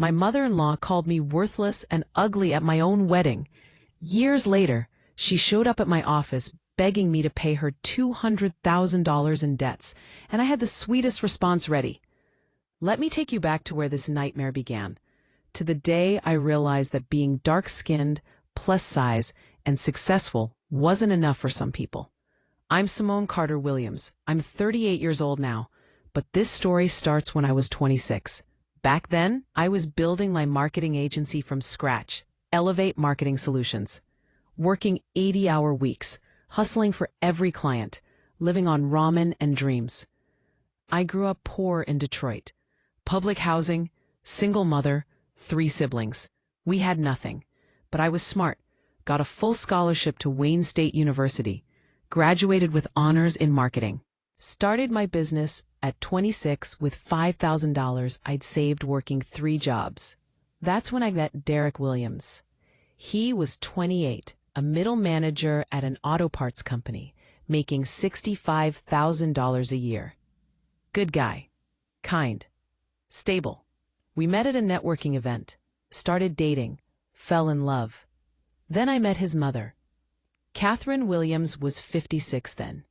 My mother-in-law called me worthless and ugly at my own wedding. Years later, she showed up at my office begging me to pay her $200,000 in debts, and I had the sweetest response ready. Let me take you back to where this nightmare began, to the day I realized that being dark-skinned, plus size, and successful wasn't enough for some people. I'm Simone Carter Williams. I'm 38 years old now, but this story starts when I was 26. Back then, I was building my marketing agency from scratch, Elevate Marketing Solutions, working 80-hour weeks, hustling for every client, living on ramen and dreams. I grew up poor in Detroit. Public housing, single mother, 3 siblings. We had nothing, but I was smart, got a full scholarship to Wayne State University, graduated with honors in marketing. Started my business at 26 with $5,000 I'd saved working 3 jobs. That's when I met Derek Williams. He was 28, a middle manager at an auto parts company, making $65,000 a year. Good guy. Kind. Stable. We met at a networking event, started dating, fell in love. Then I met his mother. Catherine Williams was 56 then.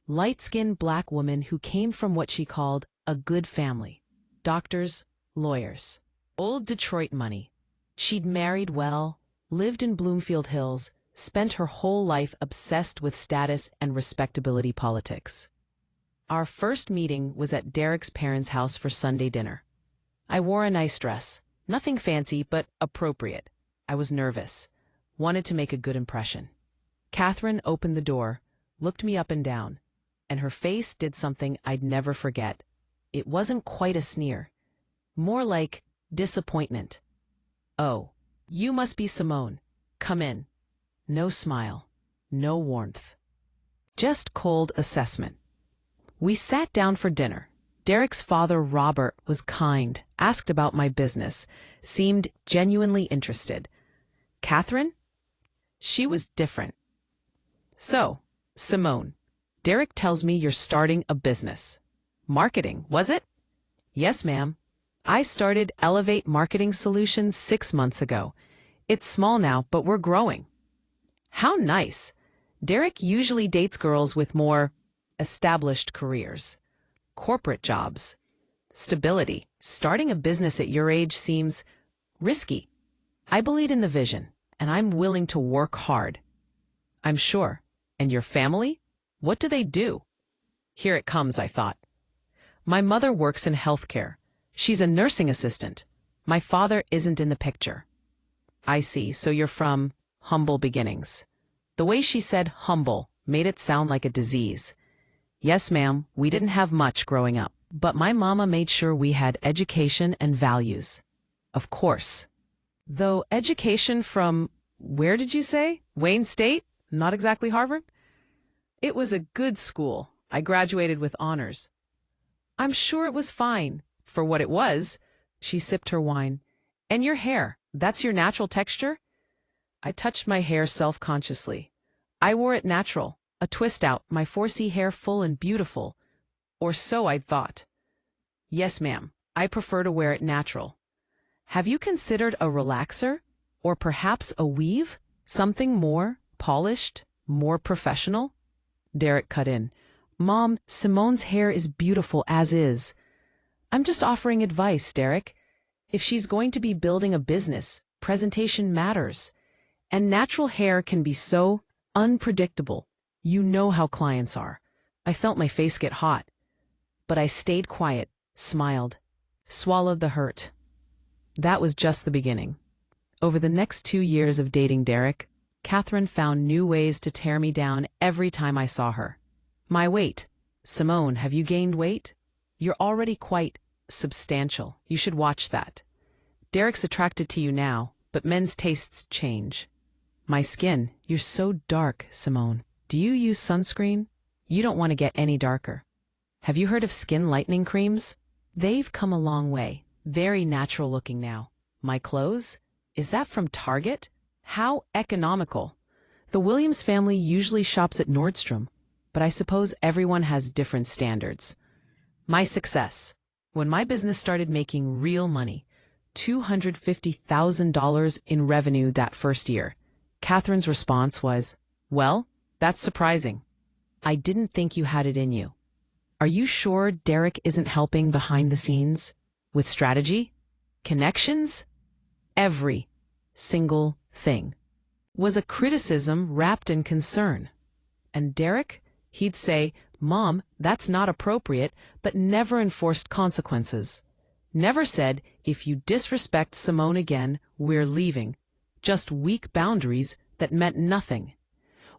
Light-skinned black woman who came from what she called a good family. Doctors, lawyers. Old Detroit money. She'd married well, lived in Bloomfield Hills, spent her whole life obsessed with status and respectability politics. Our first meeting was at Derek's parents' house for Sunday dinner. I wore a nice dress. Nothing fancy, but appropriate. I was nervous. Wanted to make a good impression. Catherine opened the door, looked me up and down, and her face did something I'd never forget. It wasn't quite a sneer. More like disappointment. "Oh, you must be Simone. Come in." No smile. No warmth. Just cold assessment. We sat down for dinner. Derek's father, Robert, was kind, asked about my business, seemed genuinely interested. Catherine? She was different. "So, Simone, Derek tells me you're starting a business. Marketing, was it?" "Yes, ma'am. I started Elevate Marketing Solutions 6 months ago. It's small now, but we're growing." "How nice." Derek usually dates girls with more established careers, corporate jobs, stability. Starting a business at your age seems risky. I believe in the vision, and I'm willing to work hard. "I'm sure. And your family? What do they do?" Here it comes, I thought. "My mother works in healthcare. She's a nursing assistant. My father isn't in the picture." "I see, so you're from humble beginnings." The way she said humble made it sound like a disease. "Yes, ma'am, we didn't have much growing up, but my mama made sure we had education and values." "Of course." "Though education from, where did you say? Wayne State? Not exactly Harvard?" "It was a good school. I graduated with honors." "I'm sure it was fine, for what it was." She sipped her wine. "And your hair, that's your natural texture?" I touched my hair self-consciously. I wore it natural, a twist out, my 4C hair full and beautiful. Or so I'd thought. "Yes, ma'am, I prefer to wear it natural." "Have you considered a relaxer? Or perhaps a weave? Something more polished, more professional?" Derek cut in. "Mom, Simone's hair is beautiful as is." "I'm just offering advice, Derek. If she's going to be building a business, presentation matters. And natural hair can be so unpredictable. You know how clients are." I felt my face get hot. But I stayed quiet, smiled, swallowed the hurt. That was just the beginning. Over the next 2 years of dating Derek, Catherine found new ways to tear me down every time I saw her. "My weight. Simone, have you gained weight? You're already quite substantial. You should watch that. Derek's attracted to you now, but men's tastes change." "My skin. You're so dark, Simone. Do you use sunscreen? You don't want to get any darker." "Have you heard of skin lightening creams? They've come a long way. Very natural looking now." "My clothes? Is that from Target? How economical." "The Williams family usually shops at Nordstrom, but I suppose everyone has different standards." "My success. When my business started making real money, $250,000 in revenue that first year. Catherine's response was, "Well, that's surprising. I didn't think you had it in you." Are you sure Derek isn't helping behind the scenes? With strategy? Connections? Every single thing was a criticism wrapped in concern. And Derek? He'd say, "Mom, that's not appropriate," but never enforced consequences. Never said, "If you disrespect Simone again, we're leaving." Just weak boundaries that meant nothing.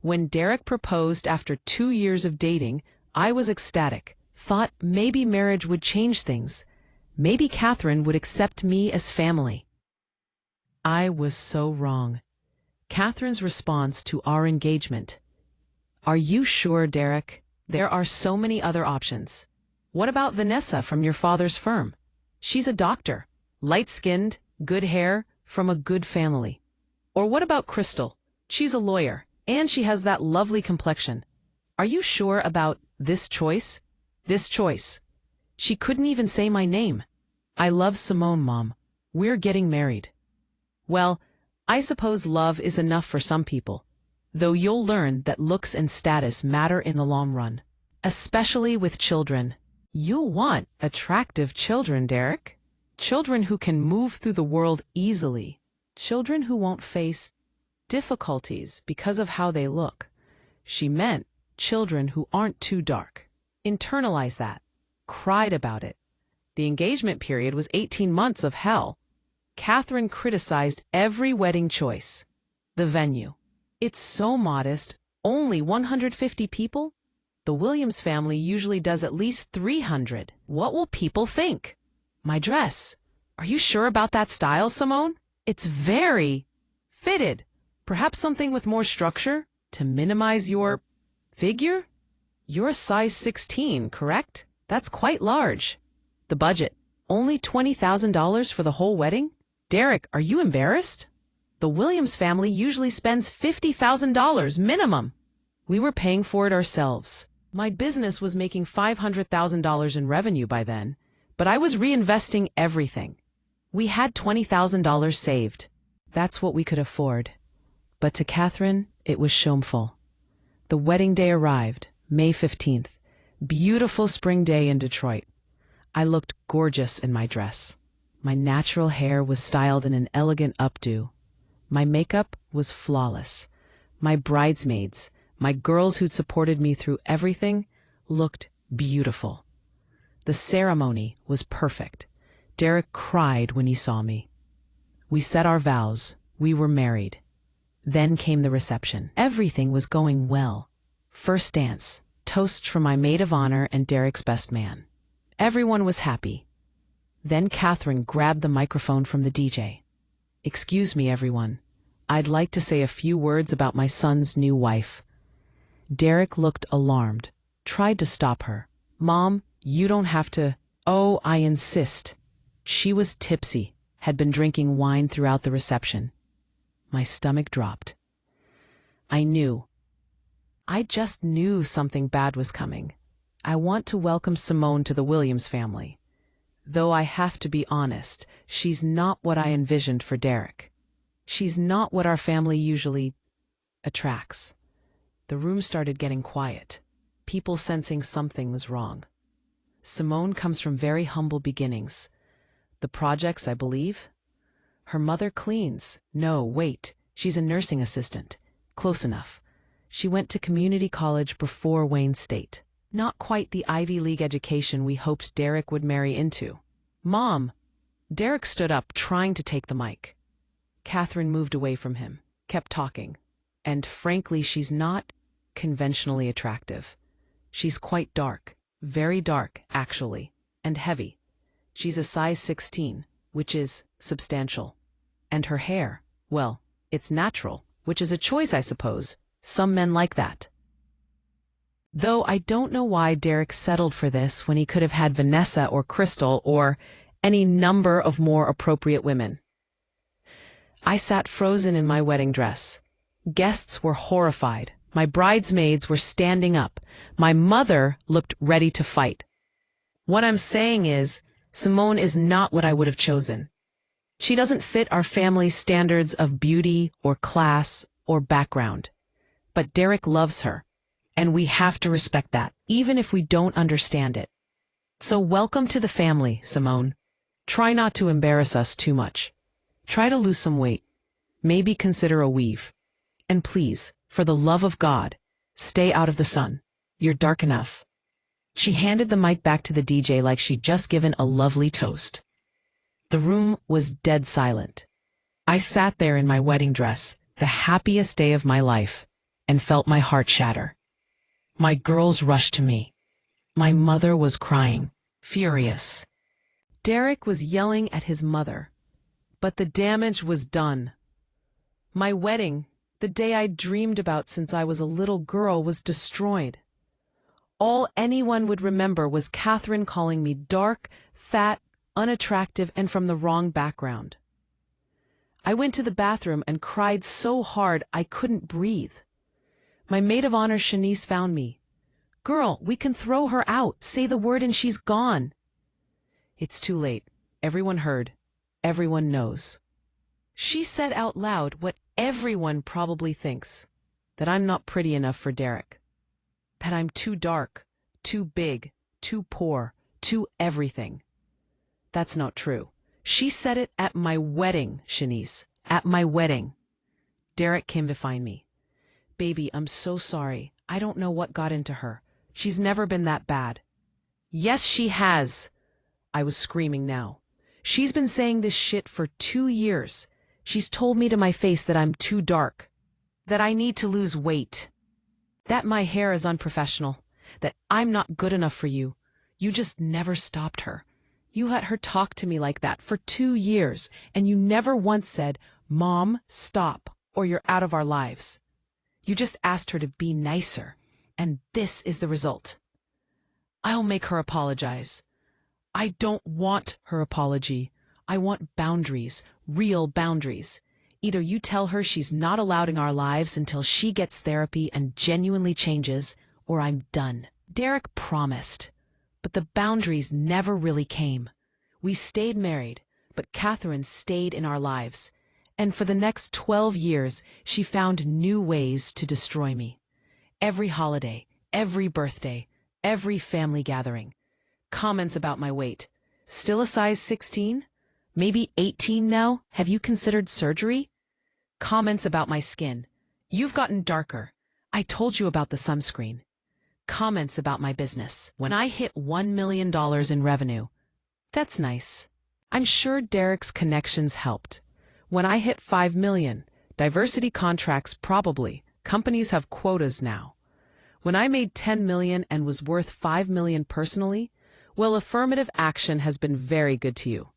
When Derek proposed after 2 years of dating, I was ecstatic, thought maybe marriage would change things. Maybe Catherine would accept me as family. I was so wrong. Catherine's response to our engagement: "Are you sure, Derek? There are so many other options. What about Vanessa from your father's firm? She's a doctor, light-skinned, good hair, from a good family. Or what about Crystal? She's a lawyer, and she has that lovely complexion. Are you sure about this choice? This choice." She couldn't even say my name. "I love Simone, Mom. We're getting married." Well, I suppose love is enough for some people, though you'll learn that looks and status matter in the long run, especially with children. You'll want attractive children, Derek. Children who can move through the world easily. Children who won't face difficulties because of how they look. She meant children who aren't too dark. Internalize that. Cried about it. The engagement period was 18 months of hell. Catherine criticized every wedding choice. The venue. "It's so modest, only 150 people? The Williams family usually does at least 300. What will people think? My dress. Are you sure about that style, Simone? It's very fitted. Perhaps something with more structure to minimize your figure? You're a size 16, correct? That's quite large." The budget. Only $20,000 for the whole wedding? Derek, are you embarrassed? The Williams family usually spends $50,000 minimum. We were paying for it ourselves. My business was making $500,000 in revenue by then, but I was reinvesting everything. We had $20,000 saved. That's what we could afford. But to Catherine, it was shameful. The wedding day arrived, May 15th. Beautiful spring day in Detroit. I looked gorgeous in my dress. My natural hair was styled in an elegant updo. My makeup was flawless. My bridesmaids, my girls who'd supported me through everything, looked beautiful. The ceremony was perfect. Derek cried when he saw me. We said our vows. We were married. Then came the reception. Everything was going well. First dance, toasts from my maid of honor and Derek's best man. Everyone was happy. Then Catherine grabbed the microphone from the DJ. "Excuse me, everyone. I'd like to say a few words about my son's new wife." Derek looked alarmed, tried to stop her. "Mom, you don't have to." "Oh, I insist." She was tipsy, had been drinking wine throughout the reception. My stomach dropped. I just knew something bad was coming. I want to welcome Simone to the Williams family. Though I have to be honest, she's not what I envisioned for Derek. She's not what our family usually attracts. The room started getting quiet, people sensing something was wrong. Simone comes from very humble beginnings. The projects, I believe. Her mother cleans. No, wait, she's a nursing assistant. Close enough. She went to community college before Wayne State. Not quite the Ivy League education we hoped Derek would marry into. "Mom!" Derek stood up, trying to take the mic. Catherine moved away from him, kept talking. And frankly, she's not conventionally attractive. She's quite dark, very dark, actually, and heavy. She's a size 16, which is substantial. And her hair, well, it's natural, which is a choice, I suppose. Some men like that. Though I don't know why Derek settled for this when he could have had Vanessa or Crystal or any number of more appropriate women. I sat frozen in my wedding dress. Guests were horrified. My bridesmaids were standing up. My mother looked ready to fight. What I'm saying is, Simone is not what I would have chosen. She doesn't fit our family's standards of beauty or class or background. But Derek loves her, and we have to respect that, even if we don't understand it. So welcome to the family, Simone. Try not to embarrass us too much. Try to lose some weight. Maybe consider a weave. And please, for the love of God, stay out of the sun. You're dark enough. She handed the mic back to the DJ like she'd just given a lovely toast. The room was dead silent. I sat there in my wedding dress, the happiest day of my life, and felt my heart shatter. My girls rushed to me. My mother was crying, furious. Derek was yelling at his mother. But the damage was done. My wedding, the day I'd dreamed about since I was a little girl, was destroyed. All anyone would remember was Catherine calling me dark, fat, unattractive, and from the wrong background. I went to the bathroom and cried so hard I couldn't breathe. My maid of honor, Shanice, found me. "Girl, we can throw her out. Say the word and she's gone." It's too late. Everyone heard. Everyone knows. She said out loud what everyone probably thinks, that I'm not pretty enough for Derek, that I'm too dark, too big, too poor, too everything. That's not true. She said it at my wedding, Shanice, at my wedding. Derek came to find me. "Baby, I'm so sorry. I don't know what got into her. She's never been that bad." "Yes, she has." I was screaming now. "She's been saying this shit for 2 years. She's told me to my face that I'm too dark, that I need to lose weight, that my hair is unprofessional, that I'm not good enough for you. You just never stopped her. You let her talk to me like that for 2 years, and you never once said, 'Mom, stop, or you're out of our lives.' You just asked her to be nicer, and this is the result. I'll make her apologize. I don't want her apology. I want boundaries, real boundaries. Either you tell her she's not allowed in our lives until she gets therapy and genuinely changes, or I'm done." Derek promised, but the boundaries never really came. We stayed married, but Catherine stayed in our lives. And for the next 12 years, she found new ways to destroy me. Every holiday, every birthday, every family gathering. Comments about my weight. "Still a size 16? Maybe 18 now? Have you considered surgery?" Comments about my skin. "You've gotten darker. I told you about the sunscreen." Comments about my business. When I hit $1 million in revenue. That's nice. I'm sure Derek's connections helped. When I hit 5 million, diversity contracts probably. Companies have quotas now. When I made 10 million and was worth 5 million personally, well, affirmative action has been very good to you.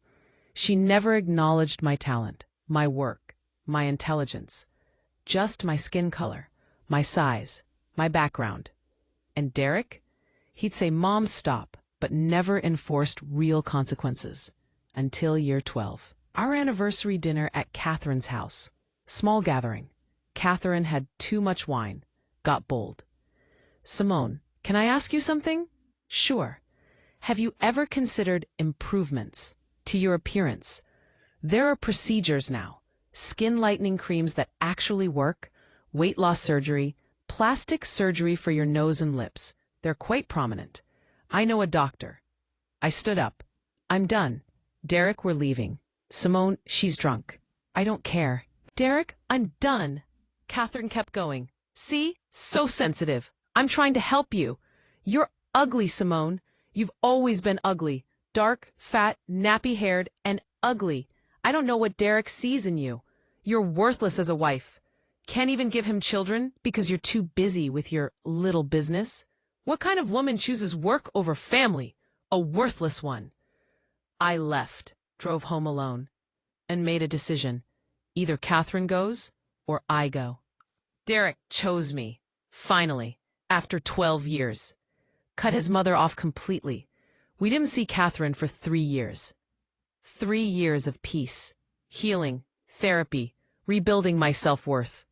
She never acknowledged my talent, my work, my intelligence, just my skin color, my size, my background. And Derek? He'd say, "Mom, stop," but never enforced real consequences. Until year 12. Our anniversary dinner at Catherine's house. Small gathering. Catherine had too much wine. Got bold. "Simone, can I ask you something?" "Sure. Have you ever considered improvements to your appearance? There are procedures now. Skin lightening creams that actually work, weight loss surgery, plastic surgery for your nose and lips. They're quite prominent. I know a doctor." I stood up. "I'm done. Derek, we're leaving. Simone, she's drunk. I don't care." "Derek, I'm done." Catherine kept going. "See? So sensitive. I'm trying to help you. You're ugly, Simone. You've always been ugly. Dark, fat, nappy-haired, and ugly. I don't know what Derek sees in you. You're worthless as a wife. Can't even give him children because you're too busy with your little business. What kind of woman chooses work over family? A worthless one." I left, drove home alone, and made a decision. Either Catherine goes or I go. Derek chose me, finally, after 12 years. Cut his mother off completely. We didn't see Catherine for 3 years. 3 years of peace, healing, therapy, rebuilding my self-worth.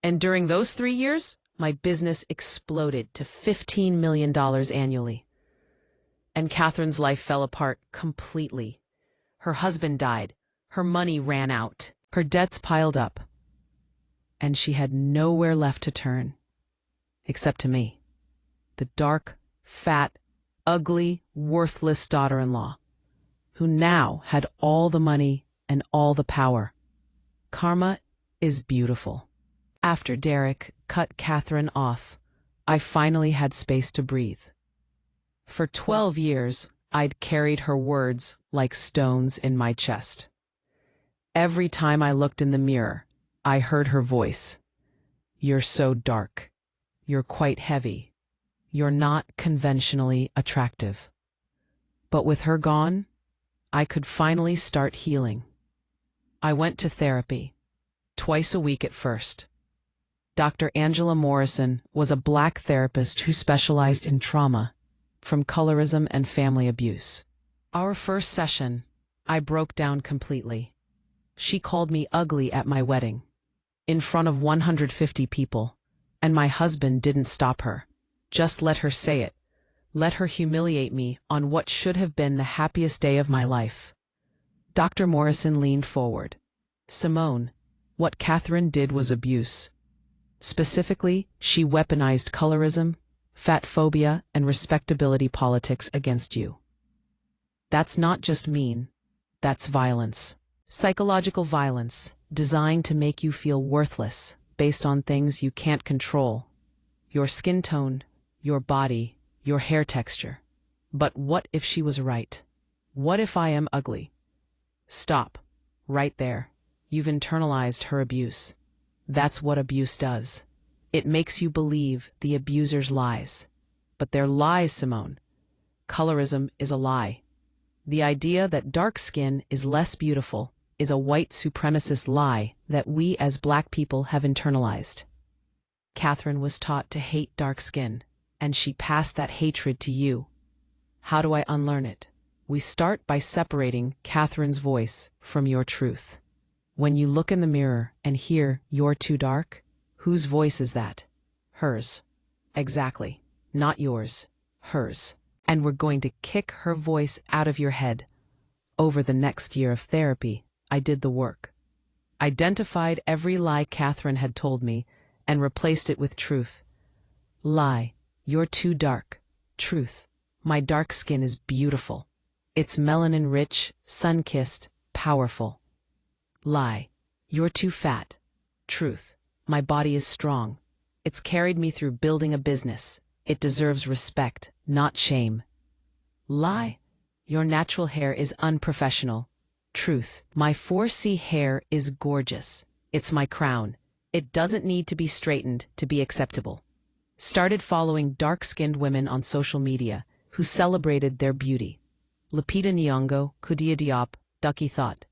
And during those 3 years, my business exploded to $15 million annually. And Catherine's life fell apart completely. Her husband died. Her money ran out. Her debts piled up. And she had nowhere left to turn. Except to me. The dark, fat, ugly, worthless daughter-in-law, who now had all the money and all the power. Karma is beautiful. After Derek cut Catherine off, I finally had space to breathe. For 12 years, I'd carried her words like stones in my chest. Every time I looked in the mirror, I heard her voice. "You're so dark. You're quite heavy. You're not conventionally attractive." But with her gone, I could finally start healing. I went to therapy, twice a week at first. Dr. Angela Morrison was a Black therapist who specialized in trauma, from colorism and family abuse. Our first session, I broke down completely. She called me ugly at my wedding, in front of 150 people, and my husband didn't stop her. Just let her say it. Let her humiliate me on what should have been the happiest day of my life. Dr. Morrison leaned forward. "Simone, what Catherine did was abuse. Specifically, she weaponized colorism, fat phobia, and respectability politics against you. That's not just mean, that's violence. Psychological violence, designed to make you feel worthless based on things you can't control. Your skin tone, your body, your hair texture. But what if she was right? What if I am ugly?" Stop. Right there. You've internalized her abuse. That's what abuse does. It makes you believe the abuser's lies. But they're lies, Simone. Colorism is a lie. The idea that dark skin is less beautiful is a white supremacist lie that we as Black people have internalized. Catherine was taught to hate dark skin, and she passed that hatred to you. How do I unlearn it? We start by separating Catherine's voice from your truth. When you look in the mirror and hear "you're too dark," whose voice is that? Hers. Exactly. Not yours. Hers. And we're going to kick her voice out of your head. Over the next year of therapy, I did the work. Identified every lie Catherine had told me and replaced it with truth. Lie. You're too dark. Truth. My dark skin is beautiful. It's melanin-rich, sun-kissed, powerful. Lie. You're too fat. Truth. My body is strong. It's carried me through building a business. It deserves respect, not shame. Lie. Your natural hair is unprofessional. Truth. My 4C hair is gorgeous. It's my crown. It doesn't need to be straightened to be acceptable. Started following dark-skinned women on social media who celebrated their beauty. Lupita Nyong'o, Kudia Diop, Ducky Thought.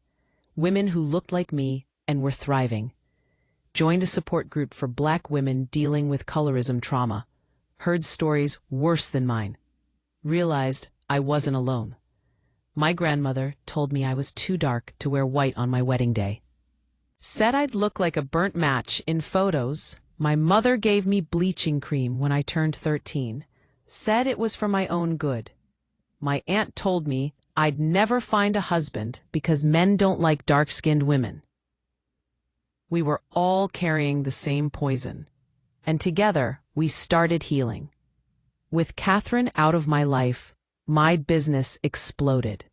Women who looked like me and were thriving. Joined a support group for Black women dealing with colorism trauma. Heard stories worse than mine. Realized I wasn't alone. My grandmother told me I was too dark to wear white on my wedding day. Said I'd look like a burnt match in photos. My mother gave me bleaching cream when I turned 13. Said it was for my own good. My aunt told me I'd never find a husband because men don't like dark-skinned women. We were all carrying the same poison, and together we started healing. With Catherine out of my life, my business exploded.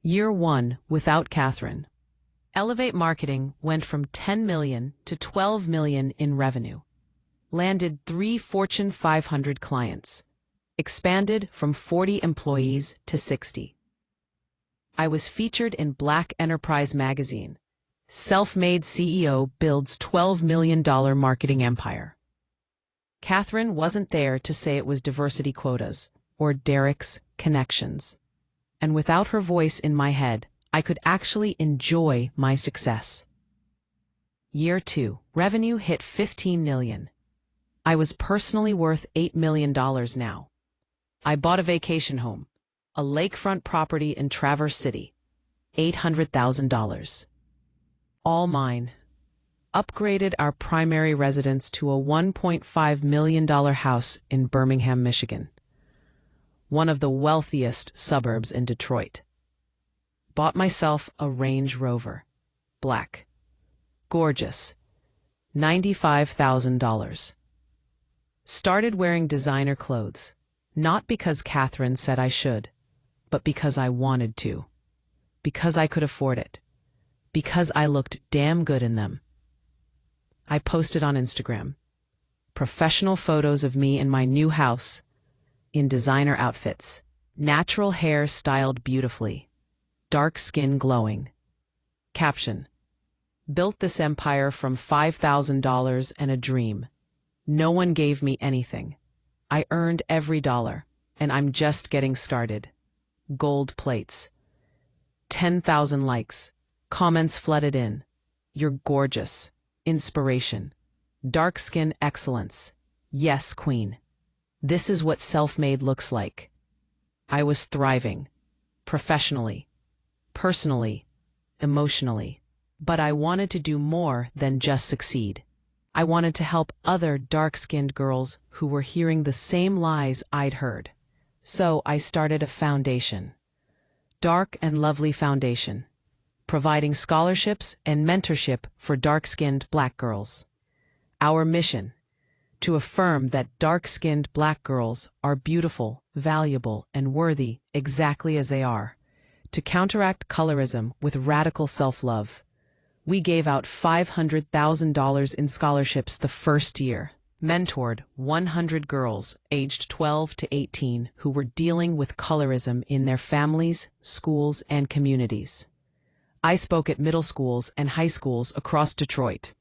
Year 1 without Catherine. Elevate Marketing went from 10 million to 12 million in revenue. Landed 3 Fortune 500 clients. Expanded from 40 employees to 60. I was featured in Black Enterprise magazine. Self-made CEO builds $12 million marketing empire. Catherine wasn't there to say it was diversity quotas or Derek's connections. And without her voice in my head, I could actually enjoy my success. Year 2, revenue hit 15 million. I was personally worth $8 million now. I bought a vacation home, a lakefront property in Traverse City, $800,000. All mine. Upgraded our primary residence to a $1.5 million house in Birmingham, Michigan, one of the wealthiest suburbs in Detroit. Bought myself a Range Rover. Black. Gorgeous. $95,000. Started wearing designer clothes. Not because Catherine said I should, but because I wanted to. Because I could afford it. Because I looked damn good in them. I posted on Instagram. Professional photos of me in my new house, in designer outfits. Natural hair styled beautifully. Dark skin glowing. Caption: built this empire from $5,000 and a dream. No one gave me anything. I earned every dollar, and I'm just getting started. Gold plates. 10,000 likes. Comments flooded in. You're gorgeous. Inspiration. Dark skin excellence. Yes, queen. This is what self-made looks like. I was thriving. Professionally. Personally. Emotionally. But I wanted to do more than just succeed. I wanted to help other dark-skinned girls who were hearing the same lies I'd heard. So I started a foundation. Dark and Lovely Foundation, providing scholarships and mentorship for dark-skinned Black girls. Our mission: to affirm that dark-skinned Black girls are beautiful, valuable, and worthy exactly as they are. To counteract colorism with radical self-love. We gave out $500,000 in scholarships the first year, mentored 100 girls aged 12 to 18 who were dealing with colorism in their families, schools, and communities. I spoke at middle schools and high schools across Detroit.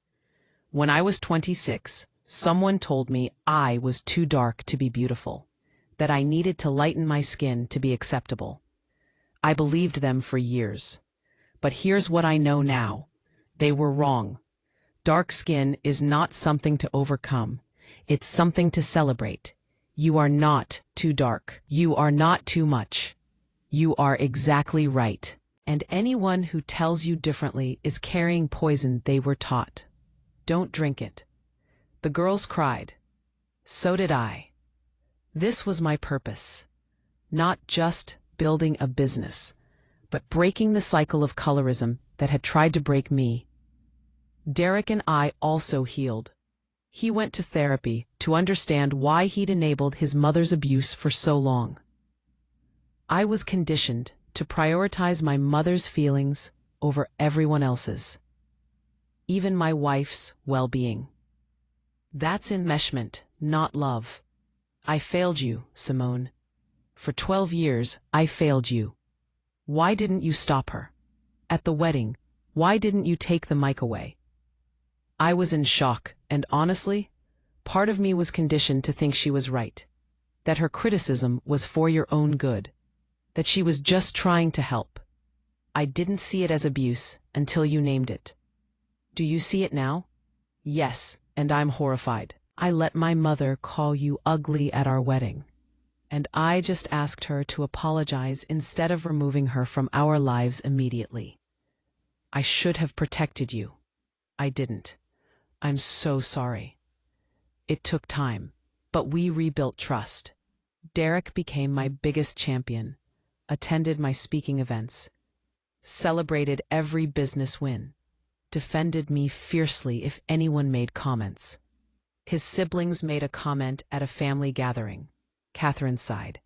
When I was 26, someone told me I was too dark to be beautiful, that I needed to lighten my skin to be acceptable. I believed them for years. But here's what I know now. They were wrong. Dark skin is not something to overcome. It's something to celebrate. You are not too dark. You are not too much. You are exactly right. And anyone who tells you differently is carrying poison they were taught. Don't drink it. The girls cried. So did I. This was my purpose. Not just building a business, but breaking the cycle of colorism that had tried to break me. Derek and I also healed. He went to therapy to understand why he'd enabled his mother's abuse for so long. I was conditioned to prioritize my mother's feelings over everyone else's, even my wife's well-being. That's enmeshment, not love. I failed you, Simone. For 12 years, I failed you. Why didn't you stop her? At the wedding, why didn't you take the mic away? I was in shock, and honestly, part of me was conditioned to think she was right, that her criticism was for your own good, that she was just trying to help. I didn't see it as abuse until you named it. Do you see it now? Yes, and I'm horrified. I let my mother call you ugly at our wedding, and I just asked her to apologize instead of removing her from our lives immediately. I should have protected you. I didn't. I'm so sorry. It took time, but we rebuilt trust. Derek became my biggest champion, attended my speaking events, celebrated every business win, defended me fiercely if anyone made comments. His siblings made a comment at a family gathering. Catherine sighed.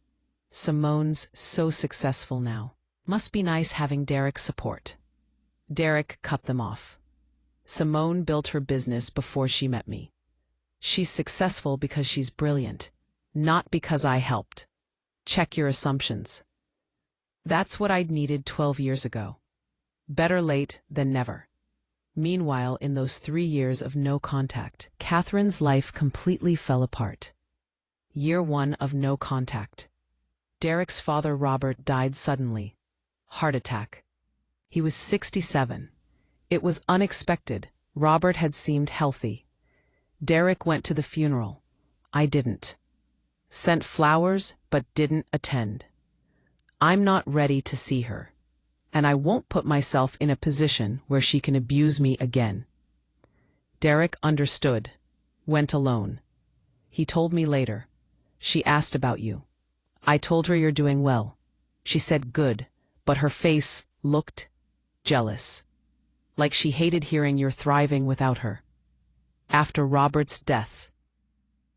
Simone's so successful now. Must be nice having Derek's support. Derek cut them off. Simone built her business before she met me. She's successful because she's brilliant, not because I helped. Check your assumptions. That's what I'd needed 12 years ago. Better late than never. Meanwhile, in those 3 years of no contact, Catherine's life completely fell apart. Year 1 of no contact. Derek's father, Robert, died suddenly. Heart attack. He was 67. It was unexpected. Robert had seemed healthy. Derek went to the funeral. I didn't. Sent flowers, but didn't attend. I'm not ready to see her, and I won't put myself in a position where she can abuse me again. Derek understood. Went alone. He told me later. She asked about you. I told her you're doing well. She said good, but her face looked jealous, like she hated hearing you're thriving without her. After Robert's death,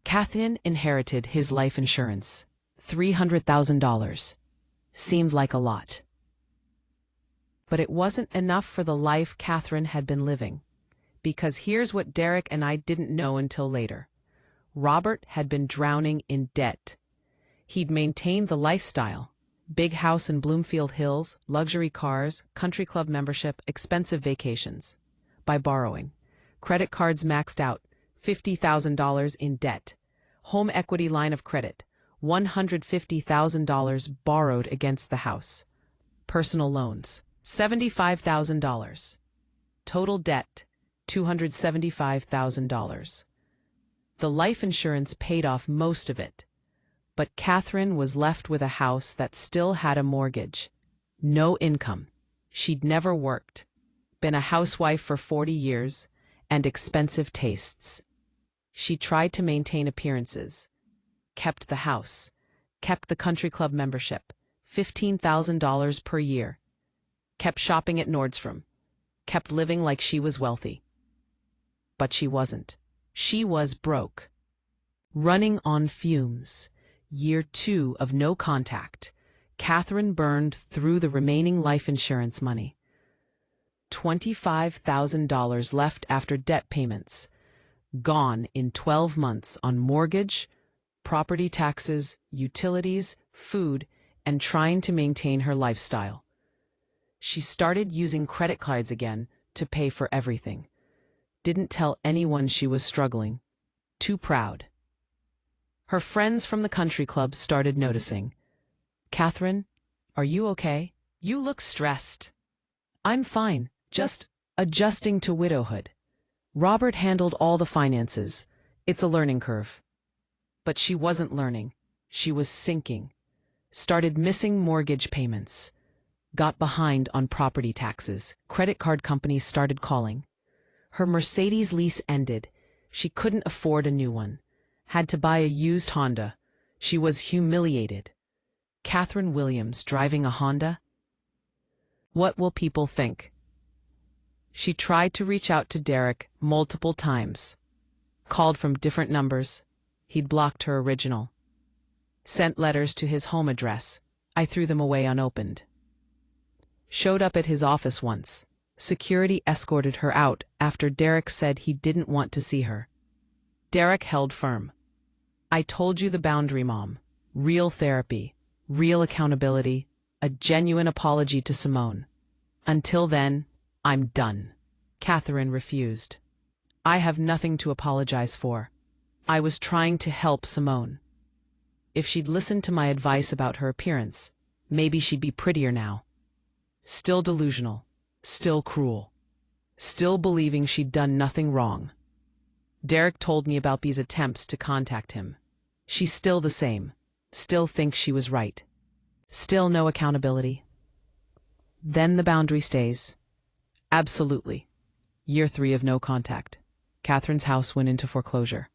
Catherine inherited his life insurance. $300,000. Seemed like a lot. But it wasn't enough for the life Catherine had been living. Because here's what Derek and I didn't know until later. Robert had been drowning in debt. He'd maintained the lifestyle. Big house in Bloomfield Hills, luxury cars, country club membership, expensive vacations. By borrowing. Credit cards maxed out, $50,000 in debt. Home equity line of credit, $150,000 borrowed against the house. Personal loans, $75,000. Total debt, $275,000. The life insurance paid off most of it, but Catherine was left with a house that still had a mortgage. No income. She'd never worked, been a housewife for 40 years, and expensive tastes. She tried to maintain appearances, kept the house, kept the country club membership, $15,000 per year, kept shopping at Nordstrom, kept living like she was wealthy. But she wasn't. She was broke. Running on fumes. Year 2 of no contact. Catherine burned through the remaining life insurance money. $25,000 left after debt payments. Gone in 12 months on mortgage, property taxes, utilities, food, and trying to maintain her lifestyle. She started using credit cards again to pay for everything. Didn't tell anyone she was struggling. Too proud. Her friends from the country club started noticing. "Catherine, are you okay? You look stressed." "I'm fine, just adjusting to widowhood." Robert handled all the finances. It's a learning curve. But she wasn't learning. She was sinking. Started missing mortgage payments. Got behind on property taxes. Credit card companies started calling. Her Mercedes lease ended. She couldn't afford a new one. Had to buy a used Honda. She was humiliated. Catherine Williams driving a Honda? What will people think? She tried to reach out to Derek multiple times. Called from different numbers. He'd blocked her original. Sent letters to his home address. I threw them away unopened. Showed up at his office once. Security escorted her out after Derek said he didn't want to see her. Derek held firm. "I told you the boundary, Mom. Real therapy, real accountability, a genuine apology to Simone. Until then, I'm done." Catherine refused. "I have nothing to apologize for. I was trying to help Simone. If she'd listened to my advice about her appearance, maybe she'd be prettier now." Still delusional, still cruel, still believing she'd done nothing wrong. Derek told me about these attempts to contact him. She's still the same, still thinks she was right. Still no accountability. Then the boundary stays. Absolutely. Year 3 of no contact. Catherine's house went into foreclosure.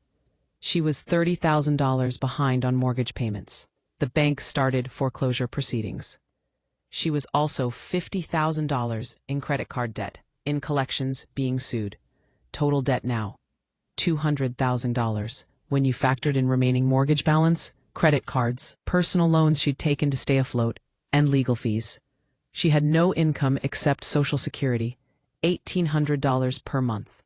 She was $30,000 behind on mortgage payments. The bank started foreclosure proceedings. She was also $50,000 in credit card debt, in collections, being sued. Total debt now, $200,000. When you factored in remaining mortgage balance, credit cards, personal loans she'd taken to stay afloat, and legal fees. She had no income except Social Security, $1,800 per month.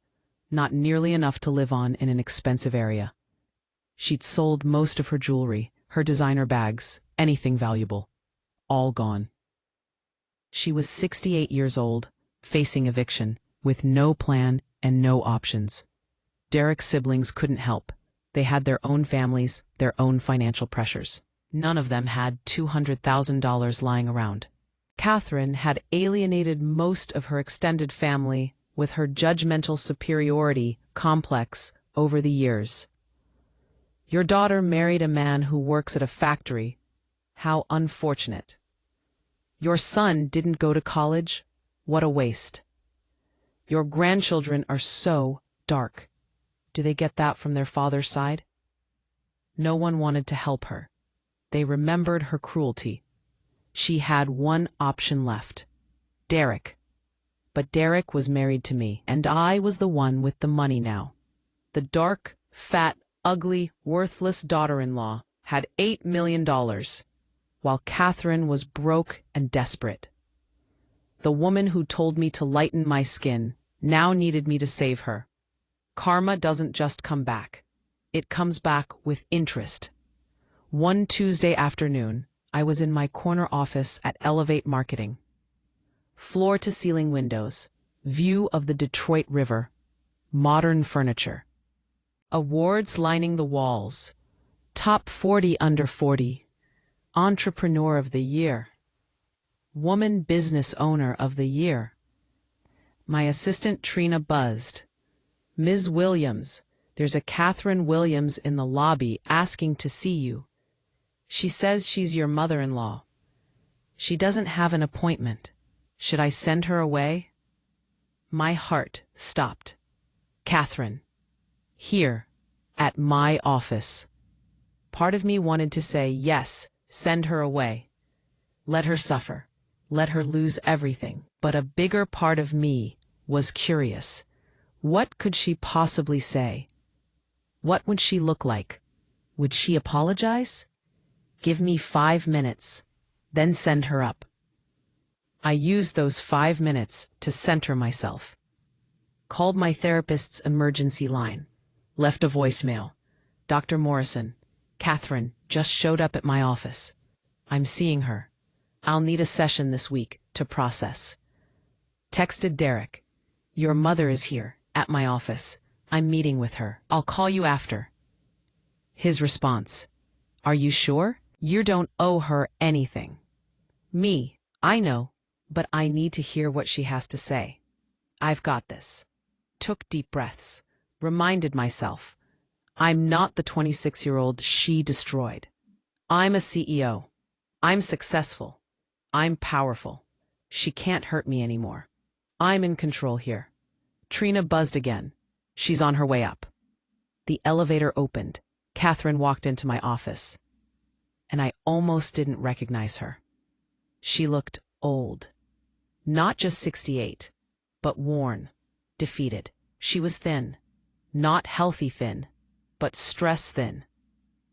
Not nearly enough to live on in an expensive area. She'd sold most of her jewelry, her designer bags, anything valuable. All gone. She was 68 years old, facing eviction, with no plan and no options. Derek's siblings couldn't help. They had their own families, their own financial pressures. None of them had $200,000 lying around. Catherine had alienated most of her extended family with her judgmental superiority complex over the years. "Your daughter married a man who works at a factory. How unfortunate. Your son didn't go to college. What a waste. Your grandchildren are so dark. Do they get that from their father's side?" No one wanted to help her. They remembered her cruelty. She had one option left. Derek. But Derek was married to me, and I was the one with the money now. The dark, fat, ugly, worthless daughter-in-law had $8 million, while Catherine was broke and desperate. The woman who told me to lighten my skin now needed me to save her. Karma doesn't just come back. It comes back with interest. One Tuesday afternoon, I was in my corner office at Elevate Marketing. Floor-to-ceiling windows, view of the Detroit River, modern furniture. Awards lining the walls. Top 40 under 40. Entrepreneur of the Year. Woman Business Owner of the Year. My assistant Trina buzzed. Ms. Williams, there's a Catherine Williams in the lobby asking to see you. She says she's your mother-in-law. She doesn't have an appointment. Should I send her away? My heart stopped. Catherine. Here, at my office. Part of me wanted to say, yes, send her away. Let her suffer. Let her lose everything. But a bigger part of me was curious. What could she possibly say? What would she look like? Would she apologize? Give me 5 minutes, then send her up. I used those 5 minutes to center myself. Called my therapist's emergency line. Left a voicemail. Dr. Morrison, Catherine just showed up at my office. I'm seeing her. I'll need a session this week to process. Texted Derek. Your mother is here, at my office. I'm meeting with her. I'll call you after. His response. Are you sure? You don't owe her anything. Me, I know, but I need to hear what she has to say. I've got this. Took deep breaths. Reminded myself. I'm not the 26-year-old she destroyed. I'm a CEO. I'm successful. I'm powerful. She can't hurt me anymore. I'm in control here. Trina buzzed again. She's on her way up. The elevator opened. Catherine walked into my office. And I almost didn't recognize her. She looked old. Not just 68, but worn, defeated. She was thin. Not healthy thin, but stress thin.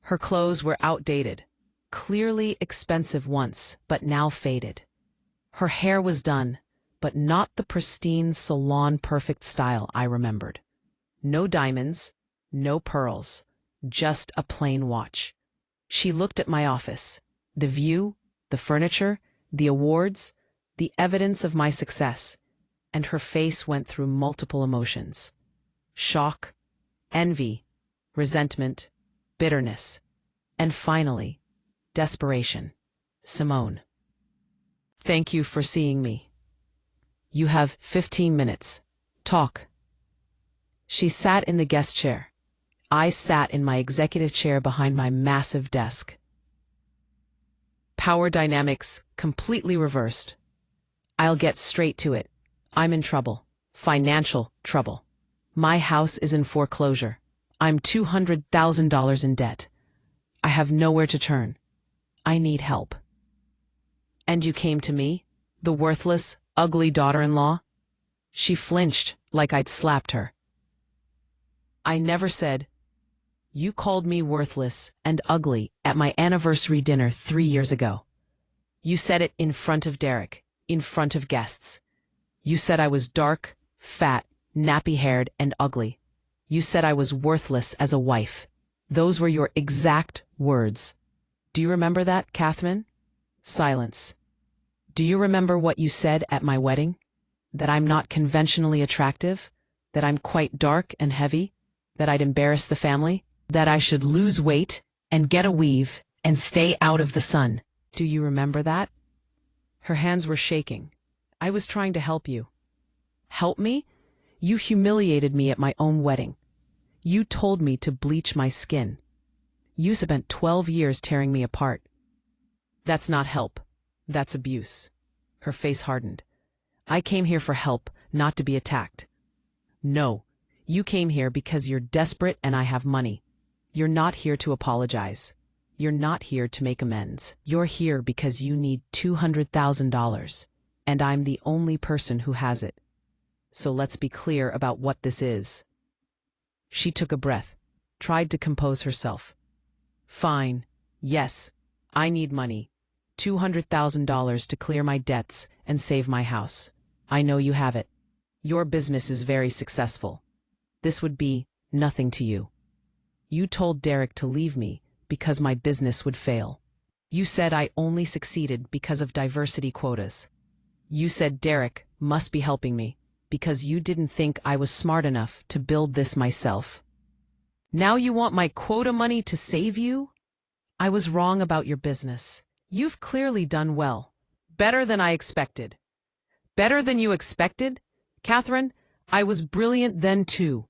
Her clothes were outdated. Clearly expensive once, but now faded. Her hair was done, but not the pristine salon-perfect style I remembered. No diamonds, no pearls, just a plain watch. She looked at my office, the view, the furniture, the awards, the evidence of my success, and her face went through multiple emotions. Shock, envy, resentment, bitterness, and finally, desperation. Simone. Thank you for seeing me. You have 15 minutes. Talk. She sat in the guest chair. I sat in my executive chair behind my massive desk. Power dynamics completely reversed. I'll get straight to it. I'm in trouble. Financial trouble. My house is in foreclosure. I'm $200,000 in debt. I have nowhere to turn. I need help. And you came to me, the worthless, ugly daughter-in-law? She flinched like I'd slapped her. I never said. You called me worthless and ugly at my anniversary dinner 3 years ago. You said it in front of Derek, in front of guests. You said I was dark, fat, nappy-haired, and ugly. You said I was worthless as a wife. Those were your exact words. Do you remember that, Catherine? Silence. Do you remember what you said at my wedding? That I'm not conventionally attractive? That I'm quite dark and heavy? That I'd embarrass the family? That I should lose weight and get a weave and stay out of the sun? Do you remember that? Her hands were shaking. I was trying to help you. Help me? You humiliated me at my own wedding. You told me to bleach my skin. You spent 12 years tearing me apart. That's not help. That's abuse. Her face hardened. I came here for help, not to be attacked. No, you came here because you're desperate and I have money. You're not here to apologize. You're not here to make amends. You're here because you need $200,000. and I'm the only person who has it. So let's be clear about what this is. She took a breath, tried to compose herself. Fine. Yes, I need money. $200,000 to clear my debts and save my house. I know you have it. Your business is very successful. This would be nothing to you. You told Derek to leave me because my business would fail. You said I only succeeded because of diversity quotas. You said Derek must be helping me because you didn't think I was smart enough to build this myself. Now you want my quota money to save you? I was wrong about your business. You've clearly done well. Better than I expected. Better than you expected? Catherine, I was brilliant then too.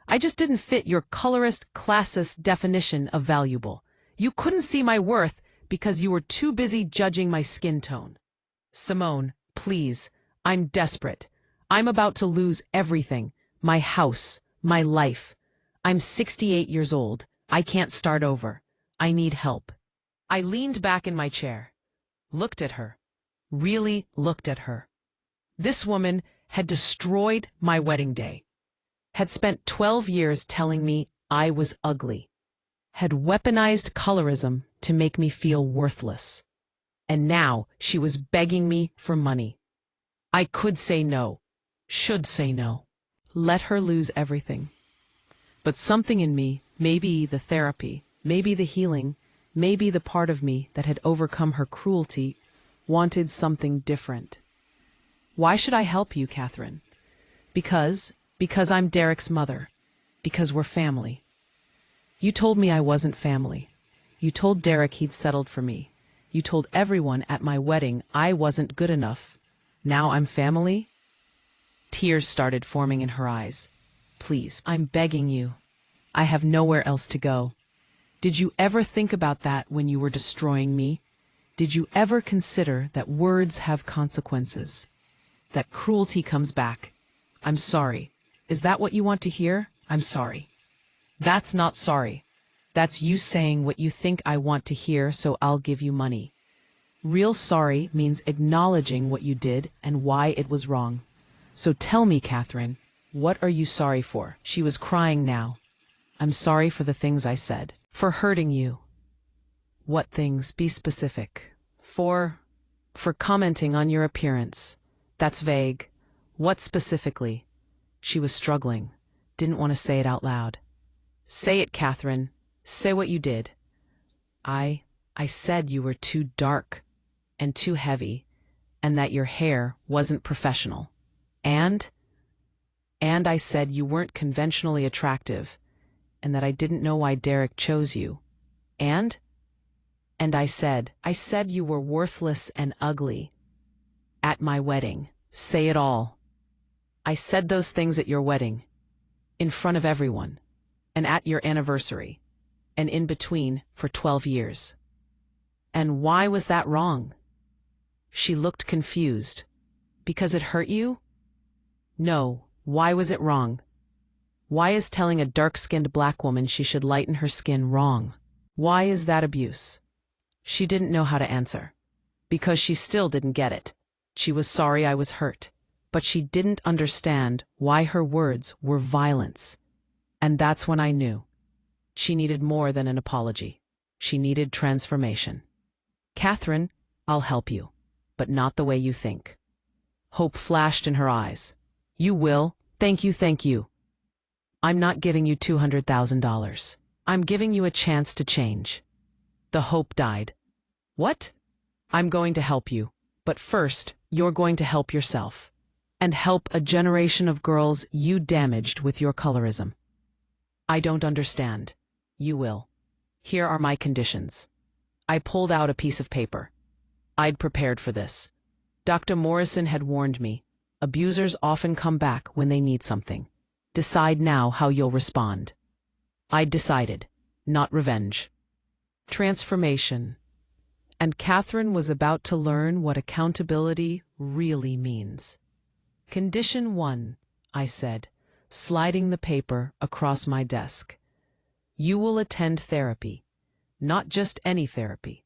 I just didn't fit your colorist, classist definition of valuable. You couldn't see my worth because you were too busy judging my skin tone. Simone, please, I'm desperate. I'm about to lose everything. My house, my life. I'm 68 years old. I can't start over. I need help. I leaned back in my chair, looked at her, really looked at her. This woman had destroyed my wedding day, had spent 12 years telling me I was ugly, had weaponized colorism to make me feel worthless. And now she was begging me for money. I could say no, should say no. Let her lose everything. But something in me, maybe the therapy, maybe the healing, maybe the part of me that had overcome her cruelty, wanted something different. Why should I help you, Catherine? Because I'm Derek's mother. Because we're family. You told me I wasn't family. You told Derek he'd settled for me. You told everyone at my wedding I wasn't good enough. Now I'm family? Tears started forming in her eyes. Please, I'm begging you. I have nowhere else to go. Did you ever think about that when you were destroying me? Did you ever consider that words have consequences? That cruelty comes back? I'm sorry. Is that what you want to hear? I'm sorry. That's not sorry. That's you saying what you think I want to hear, so I'll give you money. Real sorry means acknowledging what you did and why it was wrong. So tell me, Catherine, what are you sorry for? She was crying now. I'm sorry for the things I said. For hurting you. What things? Be specific. For commenting on your appearance. That's vague. What specifically? She was struggling. Didn't want to say it out loud. Say it, Catherine. Say what you did. I said you were too dark and too heavy, and that your hair wasn't professional. And I said you weren't conventionally attractive, and that I didn't know why Derek chose you. And I said you were worthless and ugly. At my wedding. Say it all. I said those things at your wedding, in front of everyone, and at your anniversary, and in between for 12 years. And why was that wrong? She looked confused. Because it hurt you? No, why was it wrong? Why is telling a dark-skinned black woman she should lighten her skin wrong? Why is that abuse? She didn't know how to answer. Because she still didn't get it. She was sorry I was hurt, but she didn't understand why her words were violence. And that's when I knew. She needed more than an apology. She needed transformation. Catherine, I'll help you, but not the way you think. Hope flashed in her eyes. You will? Thank you, thank you. I'm not giving you $200,000. I'm giving you a chance to change. The hope died. What? I'm going to help you, but first, you're going to help yourself. And help a generation of girls you damaged with your colorism. I don't understand. You will. Here are my conditions. I pulled out a piece of paper. I'd prepared for this. Dr. Morrison had warned me. Abusers often come back when they need something. Decide now how you'll respond. I'd decided. Not revenge. Transformation. And Catherine was about to learn what accountability really means. Condition 1, I said, sliding the paper across my desk. You will attend therapy. Not just any therapy.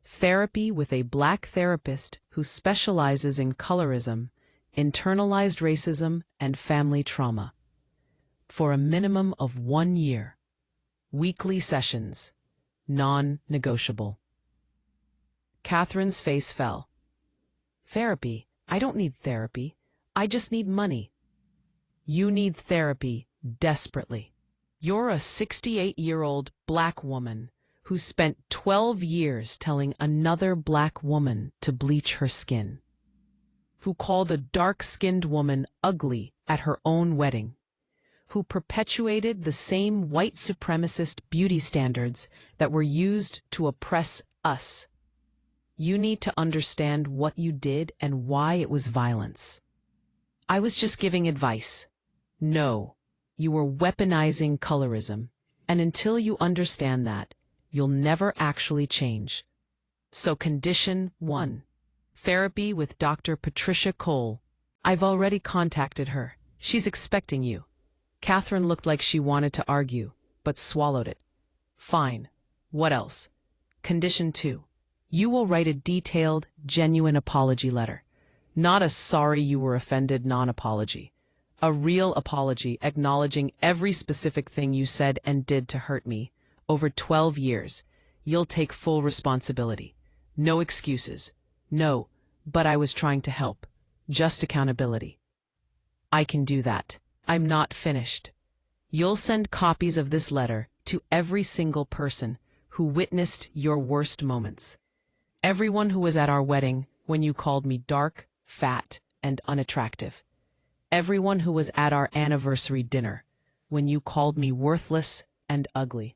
Therapy with a Black therapist who specializes in colorism, internalized racism, and family trauma. For a minimum of 1 year. Weekly sessions. Non-negotiable. Catherine's face fell. Therapy? I don't need therapy. I just need money. You need therapy desperately. You're a 68-year-old Black woman who spent 12 years telling another Black woman to bleach her skin, who called a dark-skinned woman ugly at her own wedding, who perpetuated the same white supremacist beauty standards that were used to oppress us. You need to understand what you did and why it was violence. I was just giving advice. No, you were weaponizing colorism, and until you understand that, you'll never actually change. So condition 1. Therapy with Dr. Patricia Cole. I've already contacted her. She's expecting you. Catherine looked like she wanted to argue, but swallowed it. Fine. What else? Condition 2. You will write a detailed, genuine apology letter. Not a sorry you were offended non-apology. A real apology acknowledging every specific thing you said and did to hurt me. Over 12 years. You'll take full responsibility. No excuses. No, but I was trying to help. Just accountability. I can do that. I'm not finished. You'll send copies of this letter to every single person who witnessed your worst moments. Everyone who was at our wedding when you called me dark, fat, and unattractive. Everyone who was at our anniversary dinner when you called me worthless and ugly.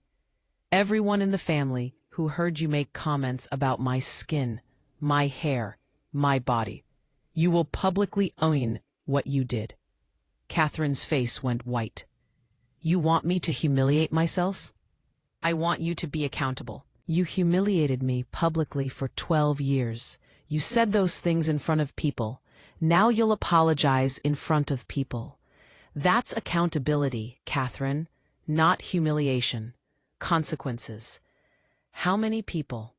Everyone in the family who heard you make comments about my skin, my hair, my body. You will publicly own what you did. Catherine's face went white. You want me to humiliate myself? I want you to be accountable. You humiliated me publicly for 12 years. You said those things in front of people. Now you'll apologize in front of people. That's accountability, Catherine, not humiliation. Consequences. How many people?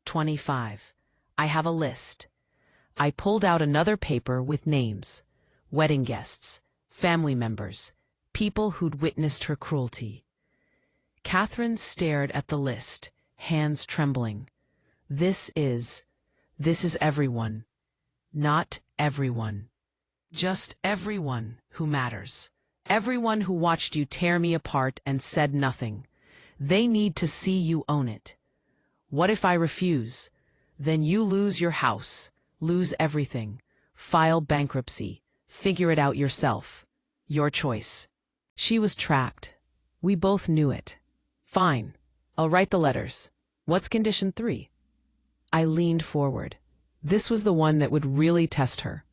25. I have a list. I pulled out another paper with names, wedding guests, family members, people who'd witnessed her cruelty. Catherine stared at the list, hands trembling. This is everyone. Not everyone. Just everyone who matters. Everyone who watched you tear me apart and said nothing. They need to see you own it. What if I refuse? Then you lose your house, lose everything, file bankruptcy, figure it out yourself. Your choice. She was trapped. We both knew it. Fine. I'll write the letters. What's condition 3? I leaned forward. This was the one that would really test her.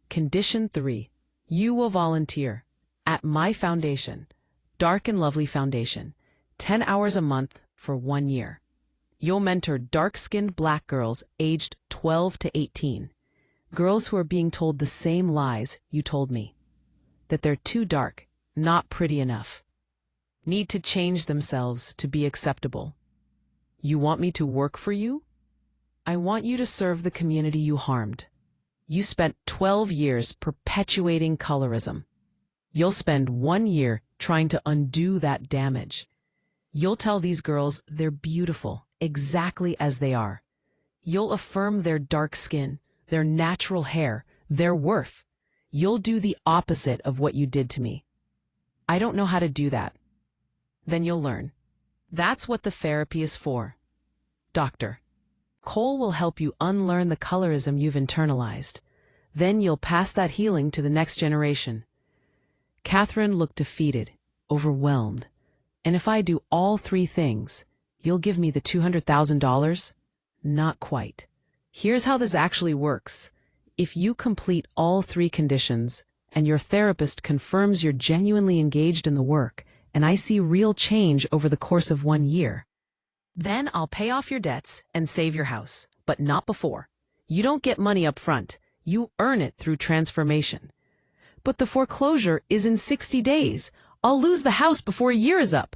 Condition 3. You will volunteer at my foundation, Dark and Lovely Foundation, 10 hours a month for 1 year. You'll mentor dark-skinned Black girls aged 12 to 18, girls who are being told the same lies you told me, that they're too dark, not pretty enough, need to change themselves to be acceptable. You want me to work for you? I want you to serve the community you harmed. You spent 12 years perpetuating colorism. You'll spend 1 year trying to undo that damage. You'll tell these girls they're beautiful, exactly as they are. You'll affirm their dark skin, their natural hair, their worth. You'll do the opposite of what you did to me. I don't know how to do that. Then you'll learn. That's what the therapy is for. Doctor Cole will help you unlearn the colorism you've internalized. Then you'll pass that healing to the next generation. Catherine looked defeated, overwhelmed. And if I do all 3 things, you'll give me the $200,000? Not quite. Here's how this actually works. If you complete all 3 conditions, and your therapist confirms you're genuinely engaged in the work, and I see real change over the course of 1 year, then I'll pay off your debts and save your house, but not before. You don't get money up front. You earn it through transformation. But the foreclosure is in 60 days. I'll lose the house before a year is up.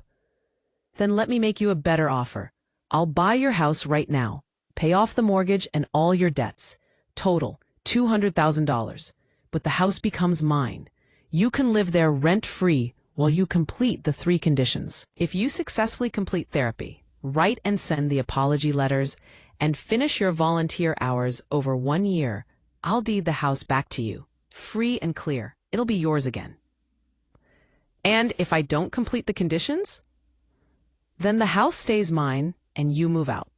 Then let me make you a better offer. I'll buy your house right now. pay off the mortgage and all your debts. Total, $200,000. But the house becomes mine. You can live there rent-free while you complete the 3 conditions. If you successfully complete therapy, write and send the apology letters, and finish your volunteer hours over 1 year, I'll deed the house back to you, free and clear. It'll be yours again. And if I don't complete the conditions, then the house stays mine and you move out.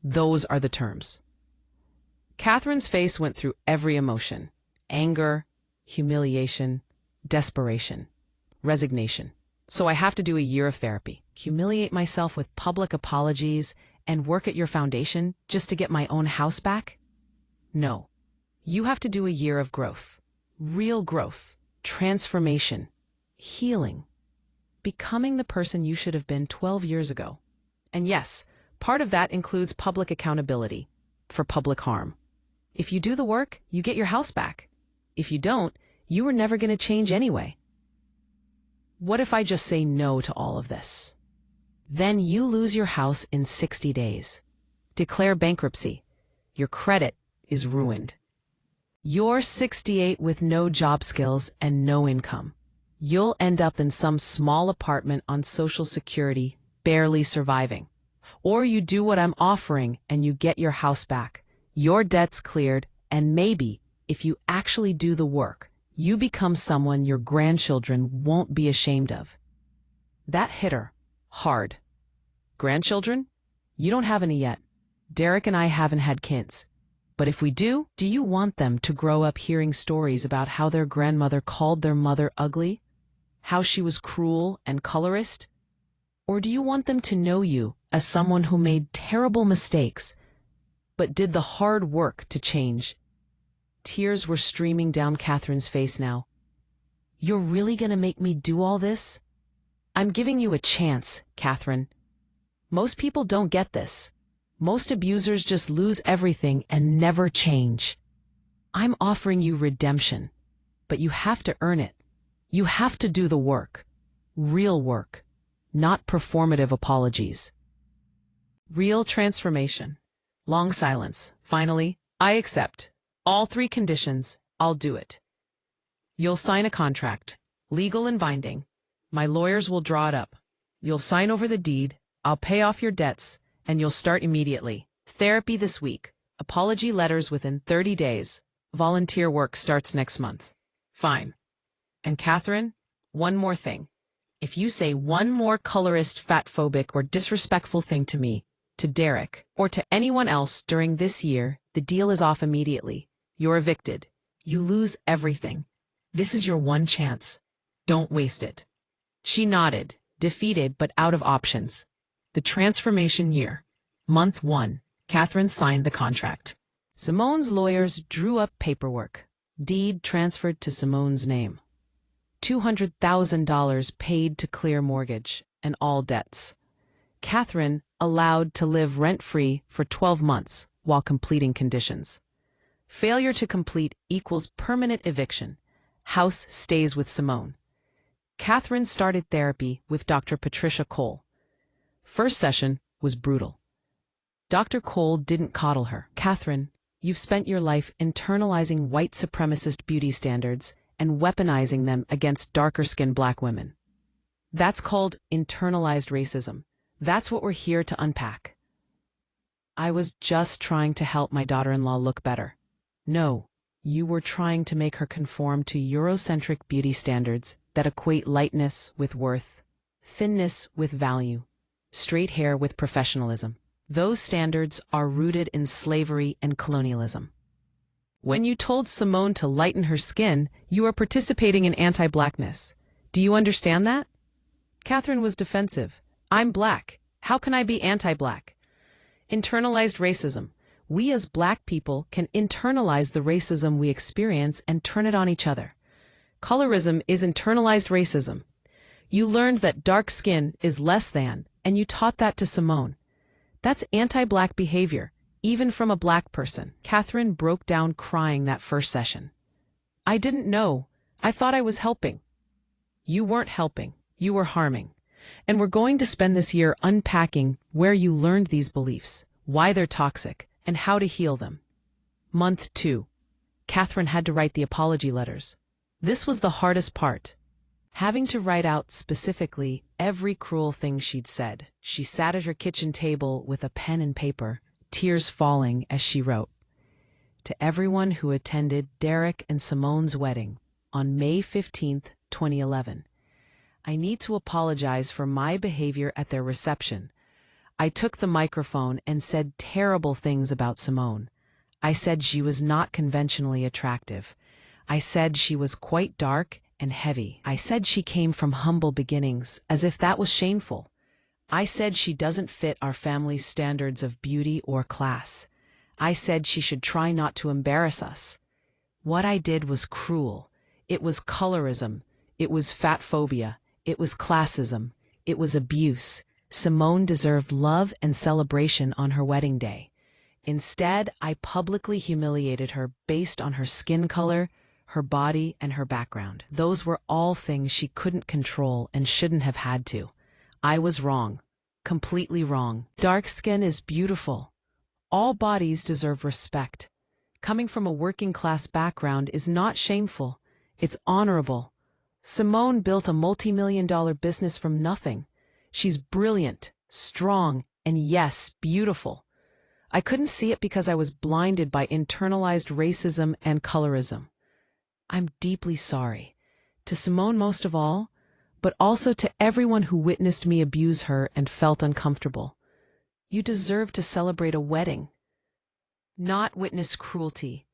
Those are the terms. Catherine's face went through every emotion: anger, humiliation, desperation, resignation. So I have to do a year of therapy, humiliate myself with public apologies, and work at your foundation just to get my own house back? No. You have to do a year of growth. Real growth. Transformation. Healing. Becoming the person you should have been 12 years ago. And yes, part of that includes public accountability for public harm. If you do the work, you get your house back. If you don't, you were never going to change anyway. What if I just say no to all of this? Then you lose your house in 60 days. Declare bankruptcy. Your credit is ruined. You're 68 with no job skills and no income. You'll end up in some small apartment on Social Security, barely surviving. Or you do what I'm offering and you get your house back. Your debt's cleared, and maybe, if you actually do the work, you become someone your grandchildren won't be ashamed of. That hit her hard. Grandchildren? You don't have any yet. Derek and I haven't had kids. But if we do you want them to grow up hearing stories about how their grandmother called their mother ugly? How she was cruel and colorist? Or do you want them to know you as someone who made terrible mistakes, but did the hard work to change? Tears were streaming down Catherine's face now. You're really gonna make me do all this? I'm giving you a chance, Catherine. Most people don't get this. Most abusers just lose everything and never change. I'm offering you redemption, but you have to earn it. You have to do the work. Real work, not performative apologies. Real transformation. Long silence. Finally, I accept. All 3 conditions, I'll do it. You'll sign a contract, legal and binding. My lawyers will draw it up. You'll sign over the deed, I'll pay off your debts, and you'll start immediately. Therapy this week. Apology letters within 30 days. Volunteer work starts next month. Fine. And Catherine, one more thing. If you say one more colorist, fatphobic, or disrespectful thing to me, to Derek, or to anyone else during this year, the deal is off immediately. You're evicted. You lose everything. This is your one chance. Don't waste it. She nodded, defeated but out of options. The transformation year. Month 1. Catherine signed the contract. Simone's lawyers drew up paperwork. Deed transferred to Simone's name. $200,000 paid to clear mortgage and all debts. Catherine allowed to live rent-free for 12 months while completing conditions. Failure to complete equals permanent eviction. House stays with Simone. Catherine started therapy with Dr. Patricia Cole. First session was brutal. Dr. Cole didn't coddle her. Catherine, you've spent your life internalizing white supremacist beauty standards and weaponizing them against darker-skinned black women. That's called internalized racism. That's what we're here to unpack. I was just trying to help my daughter-in-law look better. No, you were trying to make her conform to Eurocentric beauty standards that equate lightness with worth, thinness with value, straight hair with professionalism. Those standards are rooted in slavery and colonialism. When you told Simone to lighten her skin, you are participating in anti-blackness. Do you understand that? Catherine was defensive. I'm black. How can I be anti-black? Internalized racism. We as black people can internalize the racism we experience and turn it on each other. Colorism is internalized racism. You learned that dark skin is less than, and you taught that to Simone. That's anti-black behavior, even from a black person. Catherine broke down crying that first session. I didn't know. I thought I was helping. You weren't helping. You were harming. And we're going to spend this year unpacking where you learned these beliefs, why they're toxic, and how to heal them. Month 2. Catherine had to write the apology letters. This was the hardest part. Having to write out specifically every cruel thing she'd said. She sat at her kitchen table with a pen and paper, tears falling as she wrote. To everyone who attended Derek and Simone's wedding on May 15th, 2011. I need to apologize for my behavior at their reception. I took the microphone and said terrible things about Simone. I said she was not conventionally attractive. I said she was quite dark and heavy. I said she came from humble beginnings, as if that was shameful. I said she doesn't fit our family's standards of beauty or class. I said she should try not to embarrass us. What I did was cruel. It was colorism. It was fat phobia. It was classism. It was abuse. Simone deserved love and celebration on her wedding day. Instead, I publicly humiliated her based on her skin color, her body, and her background. Those were all things she couldn't control and shouldn't have had to. I was wrong. Completely wrong. Dark skin is beautiful. All bodies deserve respect. Coming from a working-class background is not shameful. It's honorable. Simone built a multi-million-dollar business from nothing. She's brilliant, strong, and yes, beautiful. I couldn't see it because I was blinded by internalized racism and colorism. I'm deeply sorry. To Simone most of all, but also to everyone who witnessed me abuse her and felt uncomfortable. You deserve to celebrate a wedding, not witness cruelty.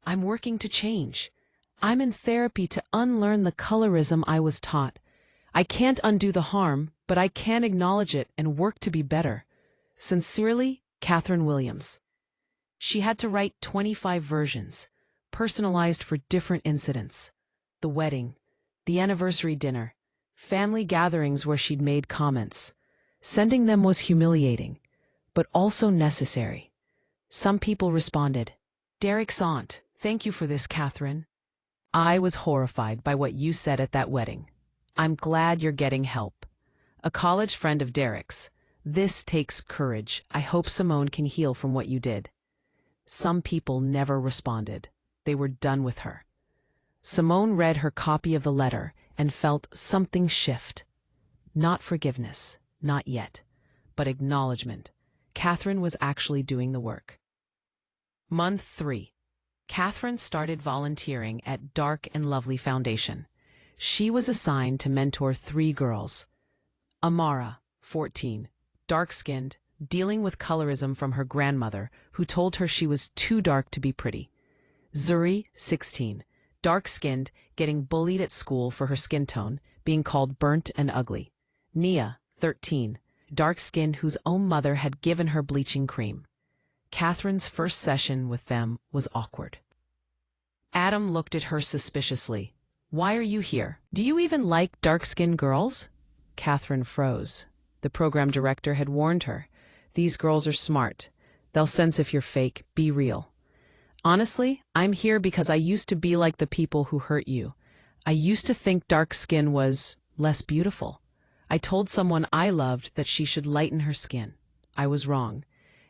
I'm working to change. I'm in therapy to unlearn the colorism I was taught. I can't undo the harm, but I can acknowledge it and work to be better. Sincerely, Catherine Williams. She had to write 25 versions, personalized for different incidents. The wedding, the anniversary dinner, family gatherings where she'd made comments. Sending them was humiliating, but also necessary. Some people responded, "Derek's aunt, thank you for this, Catherine." I was horrified by what you said at that wedding. I'm glad you're getting help. A college friend of Derek's. This takes courage. I hope Simone can heal from what you did. Some people never responded. They were done with her. Simone read her copy of the letter and felt something shift. Not forgiveness, not yet, but acknowledgement. Catherine was actually doing the work. Month 3. Catherine started volunteering at Dark and Lovely Foundation. She was assigned to mentor 3 girls. Amara, 14, dark-skinned, dealing with colorism from her grandmother, who told her she was too dark to be pretty. Zuri, 16, dark-skinned, getting bullied at school for her skin tone, being called burnt and ugly. Nia, 13, dark-skinned, whose own mother had given her bleaching cream. Catherine's first session with them was awkward. Adam looked at her suspiciously. "Why are you here? Do you even like dark-skinned girls?" Catherine froze. The program director had warned her. "These girls are smart. They'll sense if you're fake. Be real." "Honestly, I'm here because I used to be like the people who hurt you. I used to think dark skin was less beautiful. I told someone I loved that she should lighten her skin. I was wrong.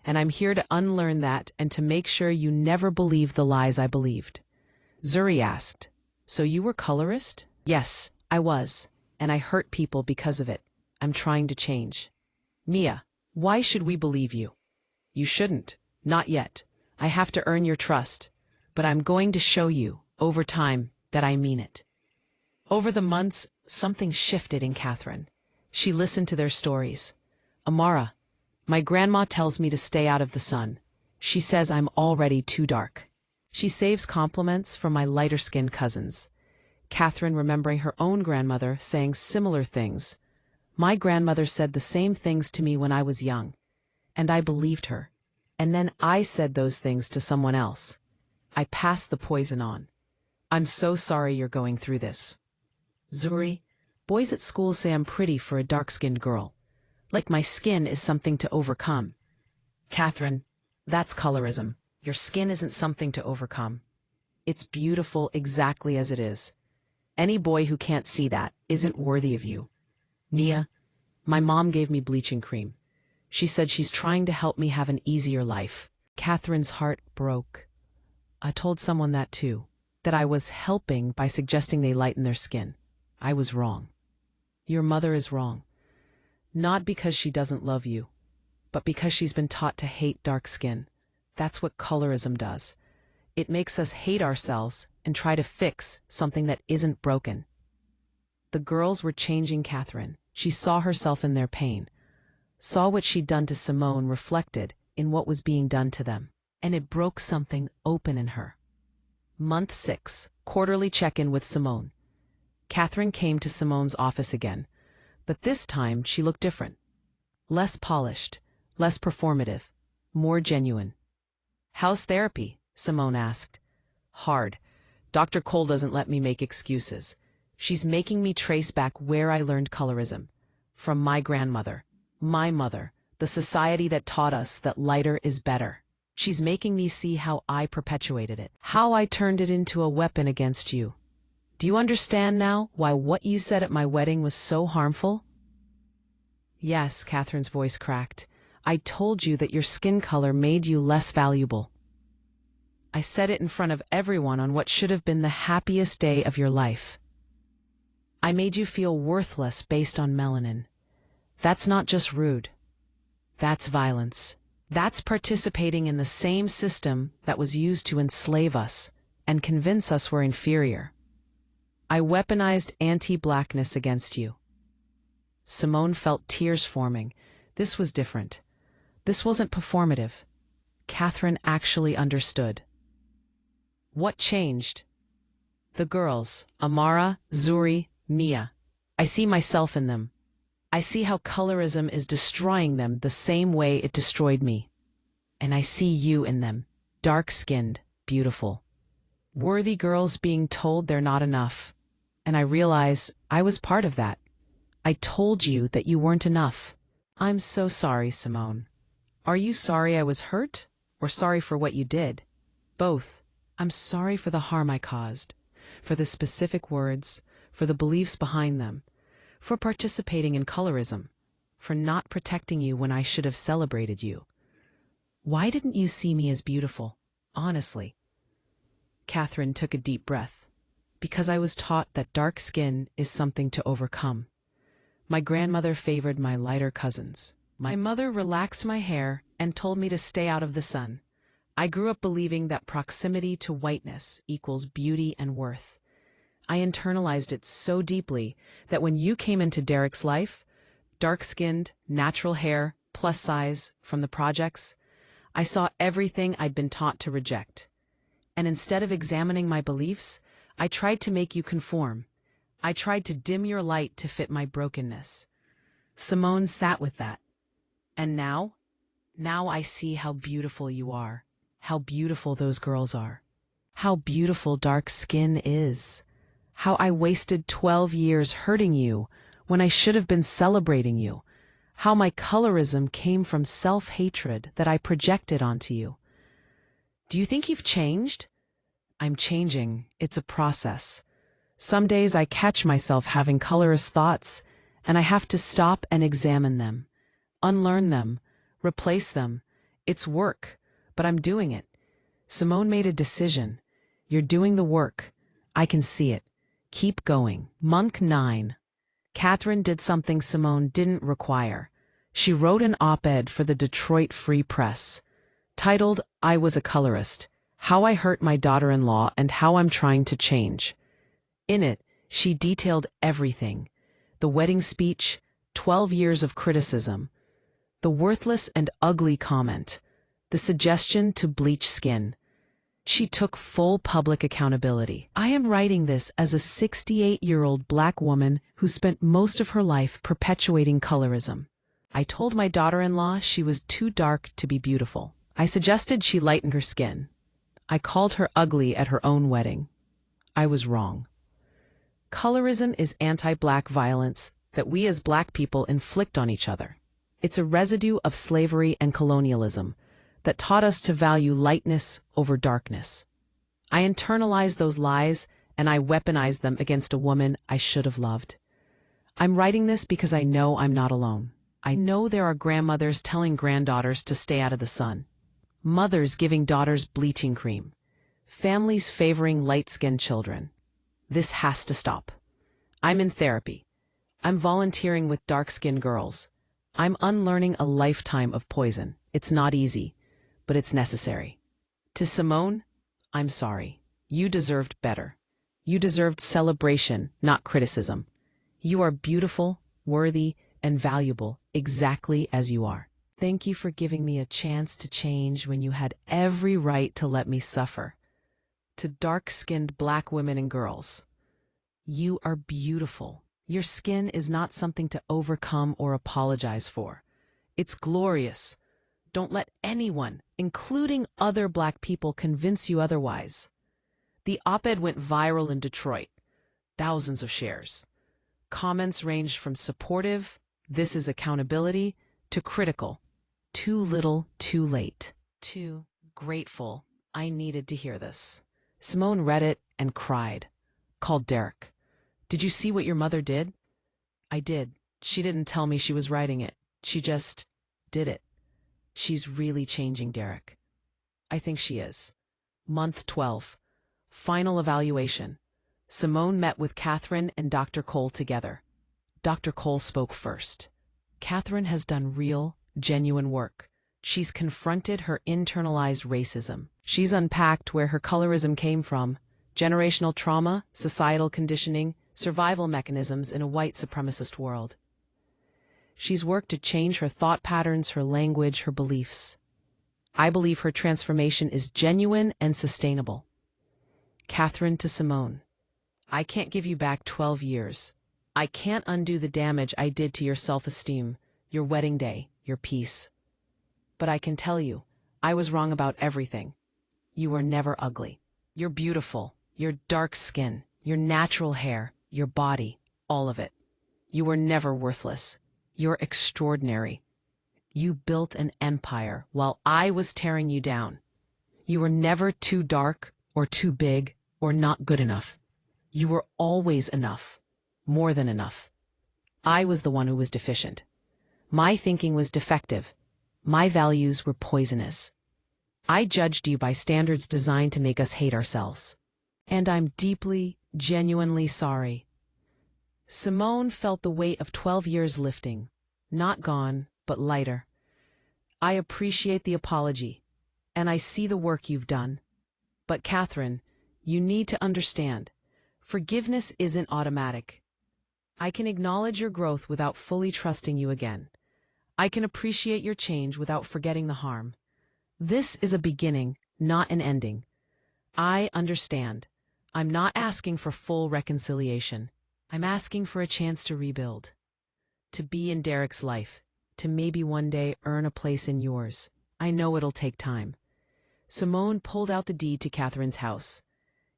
And I'm here to unlearn that and to make sure you never believe the lies I believed." Zuri asked, "So you were colorist?" "Yes, I was. And I hurt people because of it. I'm trying to change." "Nia, why should we believe you?" "You shouldn't. Not yet. I have to earn your trust. But I'm going to show you, over time, that I mean it." Over the months, something shifted in Catherine. She listened to their stories. "Amara, my grandma tells me to stay out of the sun. She says I'm already too dark. She saves compliments from my lighter-skinned cousins." Catherine remembering her own grandmother saying similar things. "My grandmother said the same things to me when I was young. And I believed her. And then I said those things to someone else. I passed the poison on. I'm so sorry you're going through this." Zuri, boys at school say I'm pretty for a dark-skinned girl. Like my skin is something to overcome. Catherine, that's colorism. Your skin isn't something to overcome. It's beautiful exactly as it is. Any boy who can't see that isn't worthy of you. Nia, my mom gave me bleaching cream. She said she's trying to help me have an easier life. Catherine's heart broke. I told someone that too, that I was helping by suggesting they lighten their skin. I was wrong. Your mother is wrong. Not because she doesn't love you, but because she's been taught to hate dark skin. That's what colorism does. It makes us hate ourselves and try to fix something that isn't broken. The girls were changing Catherine. She saw herself in their pain, saw what she'd done to Simone reflected in what was being done to them, and it broke something open in her. Month 6, quarterly check-in with Simone. Catherine came to Simone's office again, but this time she looked different. Less polished, less performative, more genuine. "How's therapy?" Simone asked. "Hard. Dr. Cole doesn't let me make excuses. She's making me trace back where I learned colorism. From my grandmother, my mother, the society that taught us that lighter is better. She's making me see how I perpetuated it, how I turned it into a weapon against you. Do you understand now why what you said at my wedding was so harmful?" "Yes," Catherine's voice cracked. "I told you that your skin color made you less valuable. I said it in front of everyone on what should have been the happiest day of your life. I made you feel worthless based on melanin. That's not just rude. That's violence. That's participating in the same system that was used to enslave us and convince us we're inferior. I weaponized anti-blackness against you." Simone felt tears forming. This was different. This wasn't performative. Catherine actually understood. "What changed?" "The girls, Amara, Zuri, Mia. I see myself in them. I see how colorism is destroying them the same way it destroyed me. And I see you in them, dark-skinned, beautiful. Worthy girls being told they're not enough. And I realize I was part of that. I told you that you weren't enough. I'm so sorry, Simone. Are you sorry I was hurt, or sorry for what you did?" "Both. I'm sorry for the harm I caused, for the specific words, for the beliefs behind them, for participating in colorism, for not protecting you when I should have celebrated you. Why didn't you see me as beautiful, honestly?" Catherine took a deep breath. "Because I was taught that dark skin is something to overcome. My grandmother favored my lighter cousins. My mother relaxed my hair and told me to stay out of the sun. I grew up believing that proximity to whiteness equals beauty and worth. I internalized it so deeply that when you came into Derek's life, dark-skinned, natural hair, plus size, from the projects, I saw everything I'd been taught to reject. And instead of examining my beliefs, I tried to make you conform. I tried to dim your light to fit my brokenness." Simone sat with that. "And now I see how beautiful you are, how beautiful those girls are, how beautiful dark skin is, how I wasted 12 years hurting you when I should have been celebrating you, how my colorism came from self-hatred that I projected onto you. Do you think you've changed?" "I'm changing. It's a process. Some days I catch myself having colorist thoughts, and I have to stop and examine them, unlearn them, replace them. It's work, but I'm doing it. Simone made a decision. You're doing the work. I can see it. Keep going." Month 9. Catherine did something Simone didn't require. She wrote an op-ed for the Detroit Free Press, titled "I Was a Colorist: How I Hurt My Daughter-in-Law and How I'm Trying to Change." In it, she detailed everything: the wedding speech, 12 years of criticism, the worthless and ugly comment, the suggestion to bleach skin. She took full public accountability. "I am writing this as a 68-year-old Black woman who spent most of her life perpetuating colorism. I told my daughter-in-law she was too dark to be beautiful. I suggested she lighten her skin. I called her ugly at her own wedding. I was wrong. Colorism is anti-Black violence that we as Black people inflict on each other. It's a residue of slavery and colonialism that taught us to value lightness over darkness. I internalized those lies and I weaponized them against a woman I should have loved. I'm writing this because I know I'm not alone. I know there are grandmothers telling granddaughters to stay out of the sun. mothers giving daughters bleaching cream, families favoring light-skinned children. This has to stop. I'm in therapy. I'm volunteering with dark-skinned girls. I'm unlearning a lifetime of poison. It's not easy, but it's necessary. To Simone, I'm sorry. You deserved better. You deserved celebration, not criticism. You are beautiful, worthy, and valuable exactly as you are. Thank you for giving me a chance to change when you had every right to let me suffer. To dark-skinned black women and girls, you are beautiful. Your skin is not something to overcome or apologize for. It's glorious. Don't let anyone, including other black people, convince you otherwise. The op-ed went viral in Detroit. Thousands of shares. Comments ranged from supportive, "This is accountability," to critical, "Too little, too late," to grateful, "I needed to hear this." Simone read it and cried. Called Derek. "Did you see what your mother did?" "I did. She didn't tell me she was writing it. She just did it. She's really changing, Derek." "I think she is." Month 12. Final evaluation. Simone met with Catherine and Dr. Cole together. Dr. Cole spoke first. Catherine has done real, genuine work. She's confronted her internalized racism. She's unpacked where her colorism came from, generational trauma, societal conditioning, survival mechanisms in a white supremacist world. She's worked to change her thought patterns, her language, her beliefs. I believe her transformation is genuine and sustainable. Catherine to Simone. I can't give you back 12 years. I can't undo the damage I did to your self-esteem, your wedding day, your peace. But I can tell you, I was wrong about everything. You were never ugly. You're beautiful. Your dark skin, your natural hair, your body, all of it. You were never worthless. You're extraordinary. You built an empire while I was tearing you down. You were never too dark or too big or not good enough. You were always enough, more than enough. I was the one who was deficient. My thinking was defective. My values were poisonous. I judged you by standards designed to make us hate ourselves. And I'm deeply, genuinely sorry. Simone felt the weight of 12 years lifting, not gone, but lighter. I appreciate the apology, and I see the work you've done. But Catherine, you need to understand, forgiveness isn't automatic. I can acknowledge your growth without fully trusting you again. I can appreciate your change without forgetting the harm. This is a beginning, not an ending. I understand. I'm not asking for full reconciliation. I'm asking for a chance to rebuild. To be in Derek's life. To maybe one day earn a place in yours. I know it'll take time. Simone pulled out the deed to Catherine's house.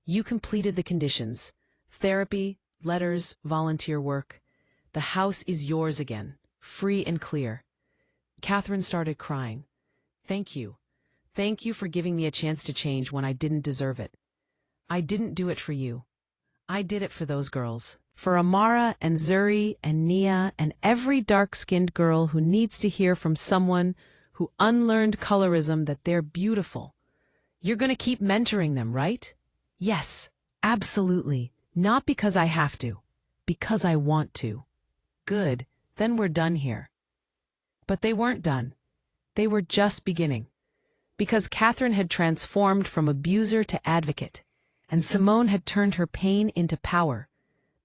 You completed the conditions. Therapy, letters, volunteer work. The house is yours again, free and clear. Catherine started crying. Thank you. Thank you for giving me a chance to change when I didn't deserve it. I didn't do it for you. I did it for those girls. For Amara and Zuri and Nia and every dark-skinned girl who needs to hear from someone who unlearned colorism that they're beautiful. You're going to keep mentoring them, right? Yes, absolutely. Not because I have to, because I want to. Good, then we're done here. But they weren't done. They were just beginning. Because Catherine had transformed from abuser to advocate, and Simone had turned her pain into power.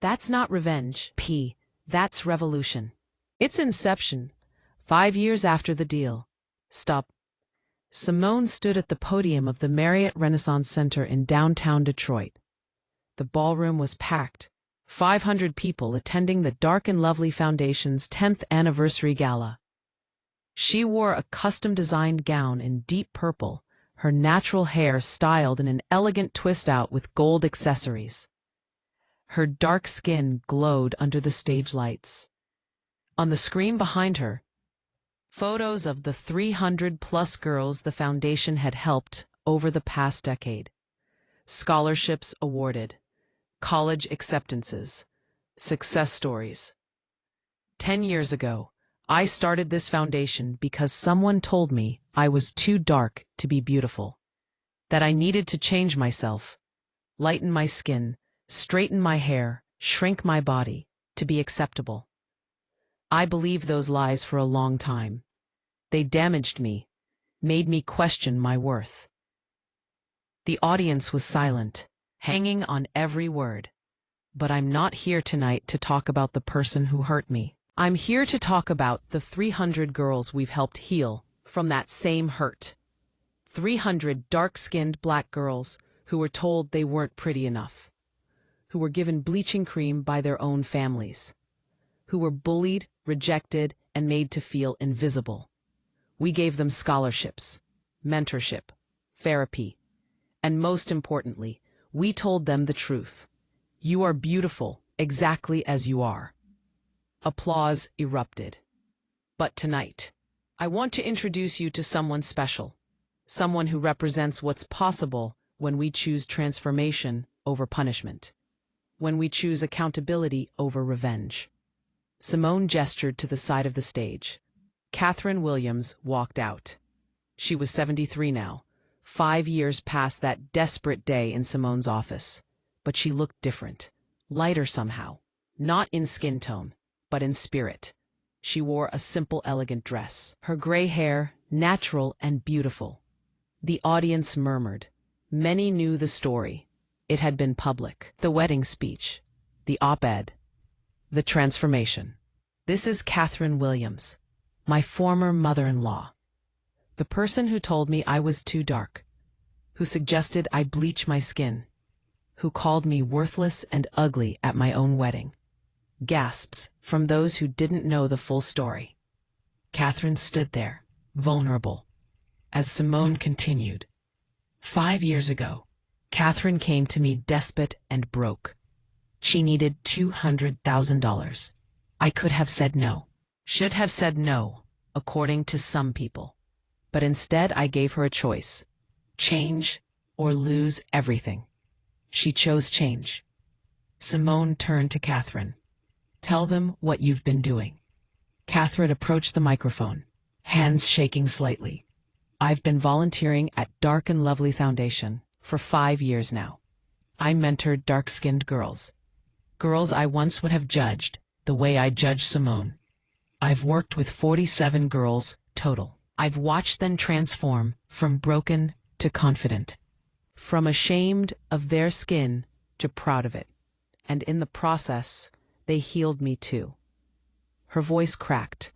That's not revenge, P. That's revolution. It's inception. 5 years after the deal. Stop. Simone stood at the podium of the Marriott Renaissance Center in downtown Detroit. The ballroom was packed. 500 people attending the Dark and Lovely Foundation's 10th anniversary gala. She wore a custom-designed gown in deep purple, her natural hair styled in an elegant twist-out with gold accessories. Her dark skin glowed under the stage lights. On the screen behind her, photos of the 300-plus girls the foundation had helped over the past decade. Scholarships awarded, college acceptances, success stories. 10 years ago, I started this foundation because someone told me I was too dark to be beautiful, that I needed to change myself, lighten my skin, straighten my hair, shrink my body to be acceptable. I believed those lies for a long time. They damaged me, made me question my worth. The audience was silent, hanging on every word. But I'm not here tonight to talk about the person who hurt me. I'm here to talk about the 300 girls we've helped heal from that same hurt. 300 dark-skinned black girls who were told they weren't pretty enough, who were given bleaching cream by their own families, who were bullied, rejected, and made to feel invisible. We gave them scholarships, mentorship, therapy, and most importantly, we told them the truth. You are beautiful exactly as you are. Applause erupted. But tonight, I want to introduce you to someone special, someone who represents what's possible when we choose transformation over punishment, when we choose accountability over revenge. Simone gestured to the side of the stage. Catherine Williams walked out. She was 73 now, 5 years past that desperate day in Simone's office. But she looked different, lighter somehow, not in skin tone, but in spirit. She wore a simple, elegant dress, her gray hair natural and beautiful. The audience murmured. Many knew the story. It had been public. The wedding speech, the op-ed, the transformation. This is Catherine Williams, my former mother-in-law. The person who told me I was too dark, who suggested I bleach my skin, who called me worthless and ugly at my own wedding. Gasps from those who didn't know the full story. Catherine stood there, vulnerable, as Simone continued. 5 years ago, Catherine came to me desperate and broke. She needed $200,000. I could have said no, should have said no, according to some people. But instead I gave her a choice: change or lose everything. She chose change. Simone turned to Catherine. Tell them what you've been doing. Catherine approached the microphone, hands shaking slightly. I've been volunteering at Dark and Lovely Foundation for 5 years now. I mentored dark-skinned girls. Girls I once would have judged the way I judged Simone. I've worked with 47 girls total. I've watched them transform from broken to confident, from ashamed of their skin to proud of it. And in the process, they healed me too. Her voice cracked.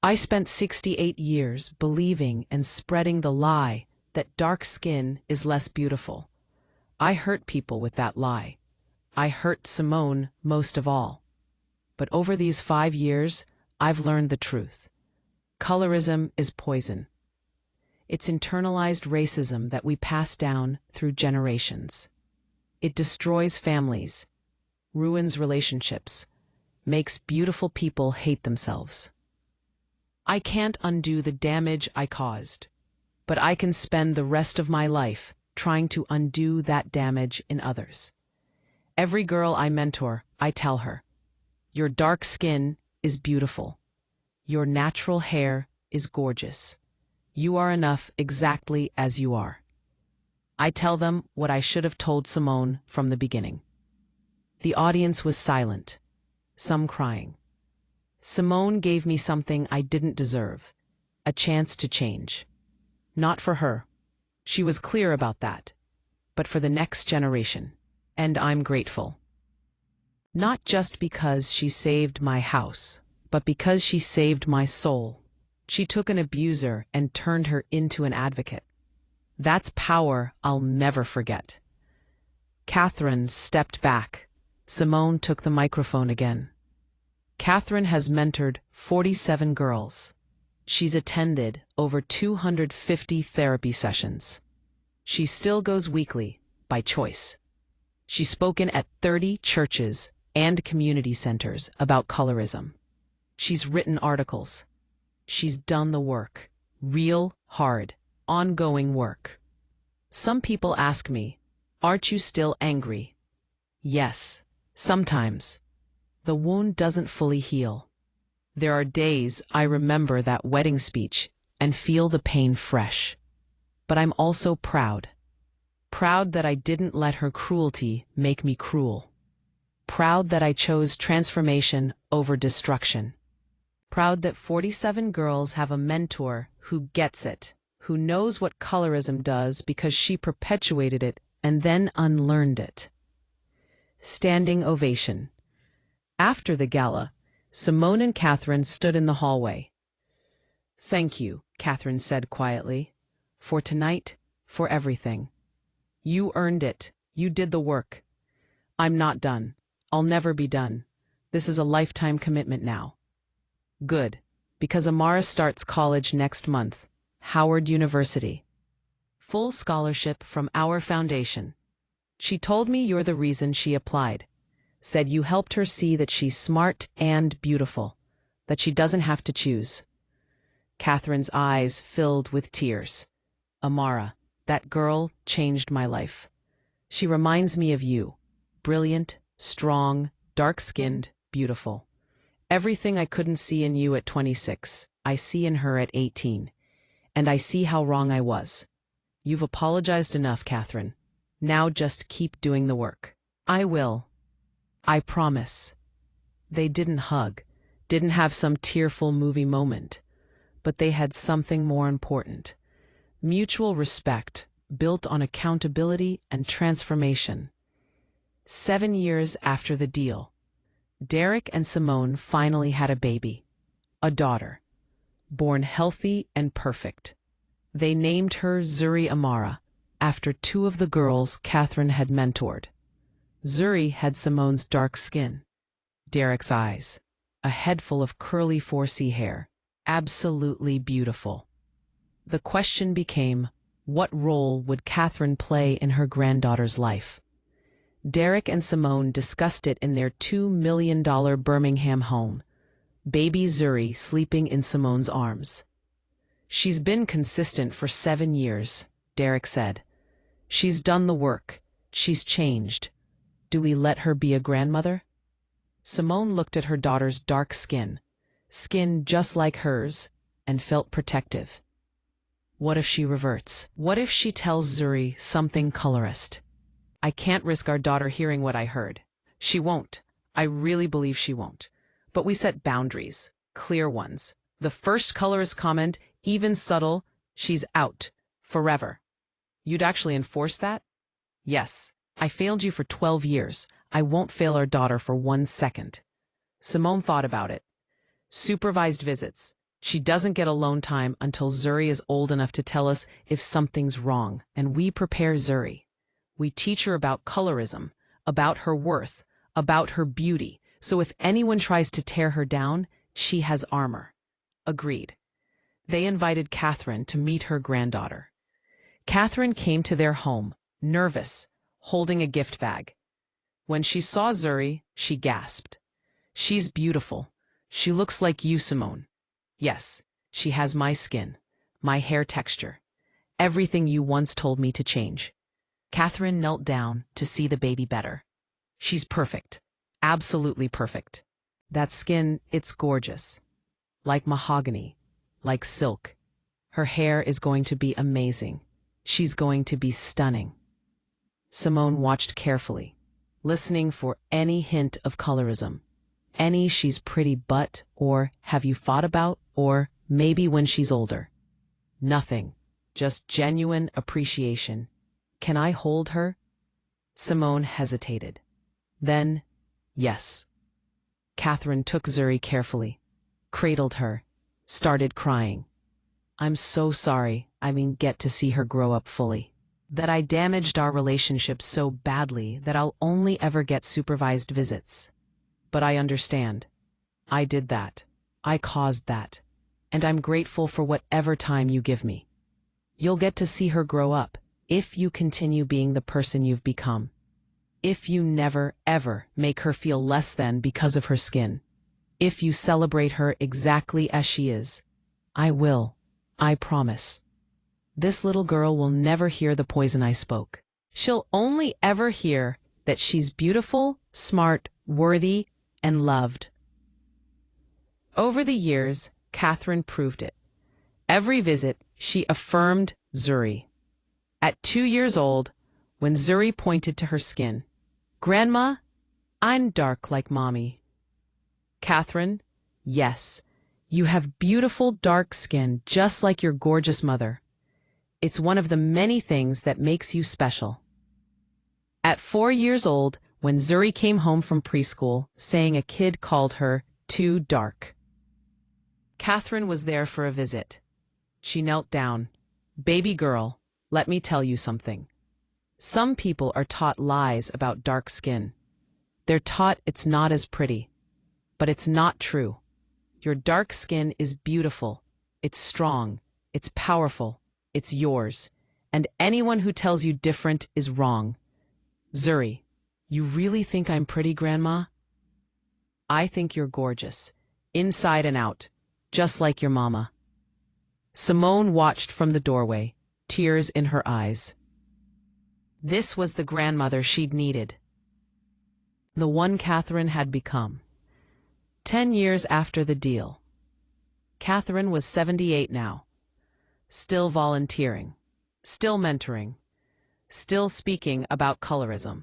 I spent 68 years believing and spreading the lie that dark skin is less beautiful. I hurt people with that lie. I hurt Simone most of all. But over these 5 years, I've learned the truth. Colorism is poison. It's internalized racism that we pass down through generations. It destroys families, ruins relationships, makes beautiful people hate themselves. I can't undo the damage I caused, but I can spend the rest of my life trying to undo that damage in others. Every girl I mentor, I tell her, your dark skin is beautiful. Your natural hair is gorgeous. You are enough exactly as you are. I tell them what I should have told Simone from the beginning. The audience was silent, some crying. Simone gave me something I didn't deserve, a chance to change. Not for her. She was clear about that. But for the next generation. And I'm grateful. Not just because she saved my house, but because she saved my soul. She took an abuser and turned her into an advocate. That's power I'll never forget. Catherine stepped back. Simone took the microphone again. Catherine has mentored 47 girls. She's attended over 250 therapy sessions. She still goes weekly, by choice. She's spoken at 30 churches and community centers about colorism. She's written articles. She's done the work. Real, hard, ongoing work. Some people ask me, aren't you still angry? Yes, sometimes. The wound doesn't fully heal. There are days I remember that wedding speech and feel the pain fresh. But I'm also proud. Proud that I didn't let her cruelty make me cruel. Proud that I chose transformation over destruction. Proud that 47 girls have a mentor who gets it, who knows what colorism does because she perpetuated it and then unlearned it. Standing ovation. After the gala, Simone and Catherine stood in the hallway. "Thank you," Catherine said quietly, "for tonight, for everything. You earned it. You did the work. I'm not done. I'll never be done. This is a lifetime commitment now." "Good, because Amara starts college next month, Howard University. Full scholarship from our foundation. She told me you're the reason she applied. Said you helped her see that she's smart and beautiful, that she doesn't have to choose." Catherine's eyes filled with tears. "Amara, that girl changed my life. She reminds me of you. Brilliant, strong, dark-skinned, beautiful. Everything I couldn't see in you at 26, I see in her at 18. And I see how wrong I was. You've apologized enough, Catherine. Now just keep doing the work." "I will. I promise." They didn't hug, didn't have some tearful movie moment, but they had something more important. Mutual respect, built on accountability and transformation. 7 years after the deal, Derek and Simone finally had a baby, a daughter, born healthy and perfect. They named her Zuri Amara, after two of the girls Catherine had mentored. Zuri had Simone's dark skin, Derek's eyes, a head full of curly 4C hair, absolutely beautiful. The question became, what role would Catherine play in her granddaughter's life? Derek and Simone discussed it in their $2 million Birmingham home, baby Zuri sleeping in Simone's arms. "She's been consistent for 7 years," Derek said. "She's done the work. She's changed. Do we let her be a grandmother?" Simone looked at her daughter's dark skin just like hers, and felt protective. What if she reverts? What if she tells Zuri something colorist? "I can't risk our daughter hearing what I heard." "She won't. I really believe she won't. But we set boundaries, clear ones. The first colorist comment, even subtle, she's out. Forever." "You'd actually enforce that?" "Yes. I failed you for 12 years. I won't fail our daughter for 1 second." Simone thought about it. Supervised visits. She doesn't get alone time until Zuri is old enough to tell us if something's wrong, and we prepare Zuri. We teach her about colorism, about her worth, about her beauty, so if anyone tries to tear her down, she has armor. Agreed. They invited Catherine to meet her granddaughter. Catherine came to their home, nervous, holding a gift bag. When she saw Zuri, she gasped. "She's beautiful. She looks like you, Simone." "Yes, she has my skin, my hair texture, everything you once told me to change." Catherine knelt down to see the baby better. "She's perfect, absolutely perfect. That skin, it's gorgeous. Like mahogany, like silk. Her hair is going to be amazing. She's going to be stunning." Simone watched carefully, listening for any hint of colorism. Any "she's pretty but," or "have you thought about," or "maybe when she's older." Nothing, just genuine appreciation. "Can I hold her?" Simone hesitated. Then, yes. Catherine took Zuri carefully, cradled her, started crying. "I'm so sorry, get to see her grow up fully. That I damaged our relationship so badly that I'll only ever get supervised visits. But I understand. I did that. I caused that. And I'm grateful for whatever time you give me. You'll get to see her grow up if you continue being the person you've become. If you never, ever make her feel less than because of her skin. If you celebrate her exactly as she is. I will. I promise. This little girl will never hear the poison I spoke. She'll only ever hear that she's beautiful, smart, worthy, and loved." Over the years, Catherine proved it. Every visit, she affirmed Zuri. At 2 years old, when Zuri pointed to her skin, "Grandma, I'm dark like Mommy." "Catherine, yes, you have beautiful dark skin just like your gorgeous mother. It's one of the many things that makes you special." At 4 years old, when Zuri came home from preschool saying a kid called her too dark, Catherine was there for a visit. She knelt down. "Baby girl, let me tell you something. Some people are taught lies about dark skin. They're taught it's not as pretty. But it's not true. Your dark skin is beautiful. It's strong. It's powerful. It's yours. And anyone who tells you different is wrong." "Zuri, you really think I'm pretty, Grandma?" "I think you're gorgeous, inside and out, just like your mama." Simone watched from the doorway, tears in her eyes. This was the grandmother she'd needed. The one Catherine had become. 10 years after the deal. Catherine was 78 now. Still volunteering. Still mentoring. Still speaking about colorism.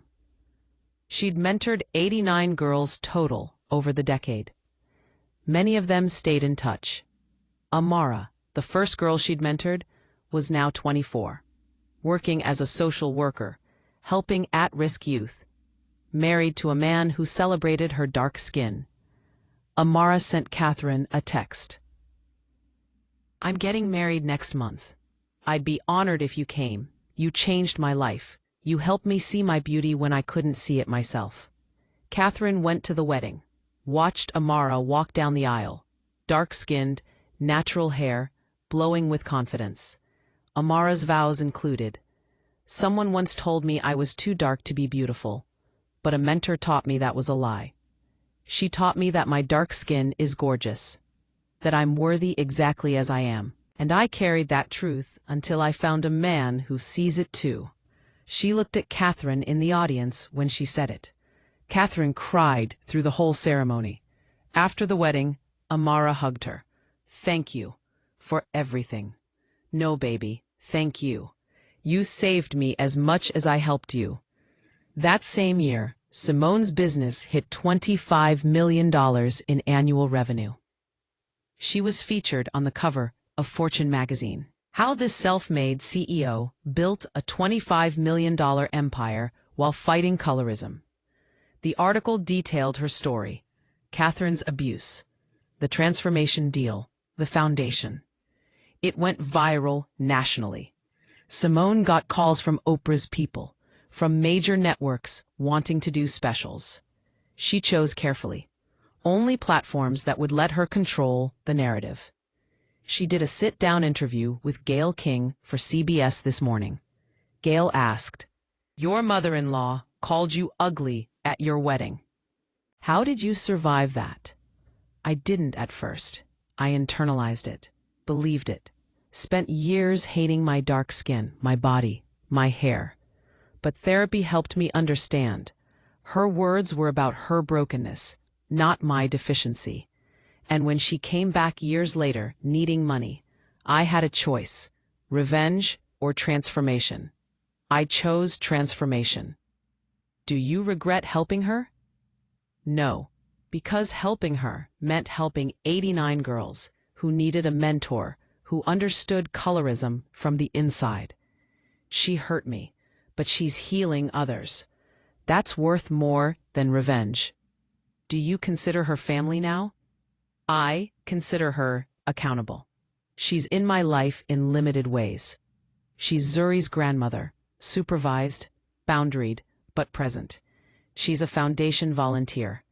She'd mentored 89 girls total over the decade. Many of them stayed in touch. Amara, the first girl she'd mentored, was now 24, working as a social worker, helping at-risk youth, married to a man who celebrated her dark skin. Amara sent Catherine a text. "I'm getting married next month. I'd be honored if you came. You changed my life. You helped me see my beauty when I couldn't see it myself." Catherine went to the wedding, watched Amara walk down the aisle, dark-skinned, natural hair, glowing with confidence. Amara's vows included, "Someone once told me I was too dark to be beautiful, but a mentor taught me that was a lie. She taught me that my dark skin is gorgeous, that I'm worthy exactly as I am, and I carried that truth until I found a man who sees it too." She looked at Catherine in the audience when she said it. Catherine cried through the whole ceremony. After the wedding, Amara hugged her. "Thank you for everything." "No, baby, thank you. You saved me as much as I helped you." That same year, Simone's business hit $25 million in annual revenue. She was featured on the cover of Fortune magazine. How this self-made CEO built a $25 million empire while fighting colorism. The article detailed her story, Catherine's abuse, the transformation deal, the foundation. It went viral nationally. Simone got calls from Oprah's people, from major networks wanting to do specials. She chose carefully, only platforms that would let her control the narrative. She did a sit-down interview with Gayle King for CBS this morning. Gayle asked, "Your mother-in-law called you ugly at your wedding. How did you survive that?" "I didn't at first. I internalized it, believed it, spent years hating my dark skin, my body, my hair. But therapy helped me understand. Her words were about her brokenness, not my deficiency. And when she came back years later, needing money, I had a choice, revenge or transformation. I chose transformation." "Do you regret helping her?" "No, because helping her meant helping 89 girls who needed a mentor, who understood colorism from the inside. She hurt me, but she's healing others. That's worth more than revenge." "Do you consider her family now?" "I consider her accountable. She's in my life in limited ways. She's Zuri's grandmother, supervised, boundaried, but present. She's a foundation volunteer.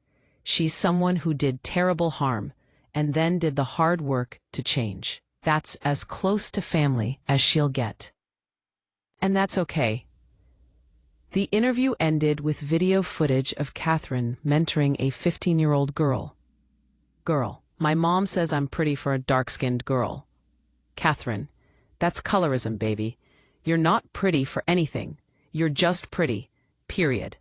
She's someone who did terrible harm and then did the hard work to change. That's as close to family as she'll get. And that's okay." The interview ended with video footage of Catherine mentoring a 15-year-old girl. "Girl, my mom says I'm pretty for a dark-skinned girl." "Catherine, that's colorism, baby. You're not pretty for anything. You're just pretty, period.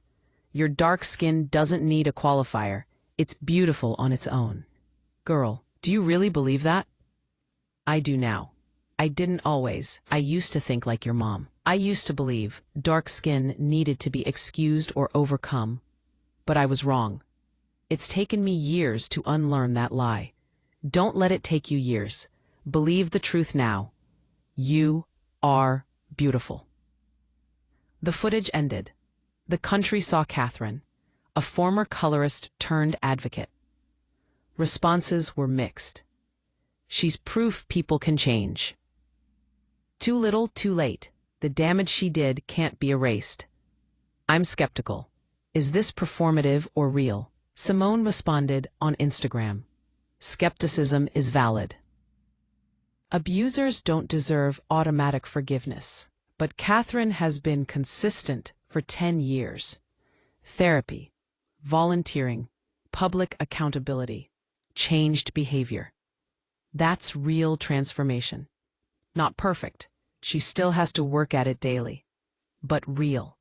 Your dark skin doesn't need a qualifier. It's beautiful on its own." "Girl, do you really believe that?" "I do now. I didn't always. I used to think like your mom. I used to believe dark skin needed to be excused or overcome. But I was wrong. It's taken me years to unlearn that lie. Don't let it take you years. Believe the truth now. You are beautiful. The footage ended. The country saw Catherine, a former colorist turned advocate. Responses were mixed. She's proof people can change. Too little, too late. The damage she did can't be erased. I'm skeptical. Is this performative or real? Simone responded on Instagram. Skepticism is valid. Abusers don't deserve automatic forgiveness, but Catherine has been consistent for 10 years. Therapy, volunteering, public accountability, changed behavior. That's real transformation. Not perfect. She still has to work at it daily, but real.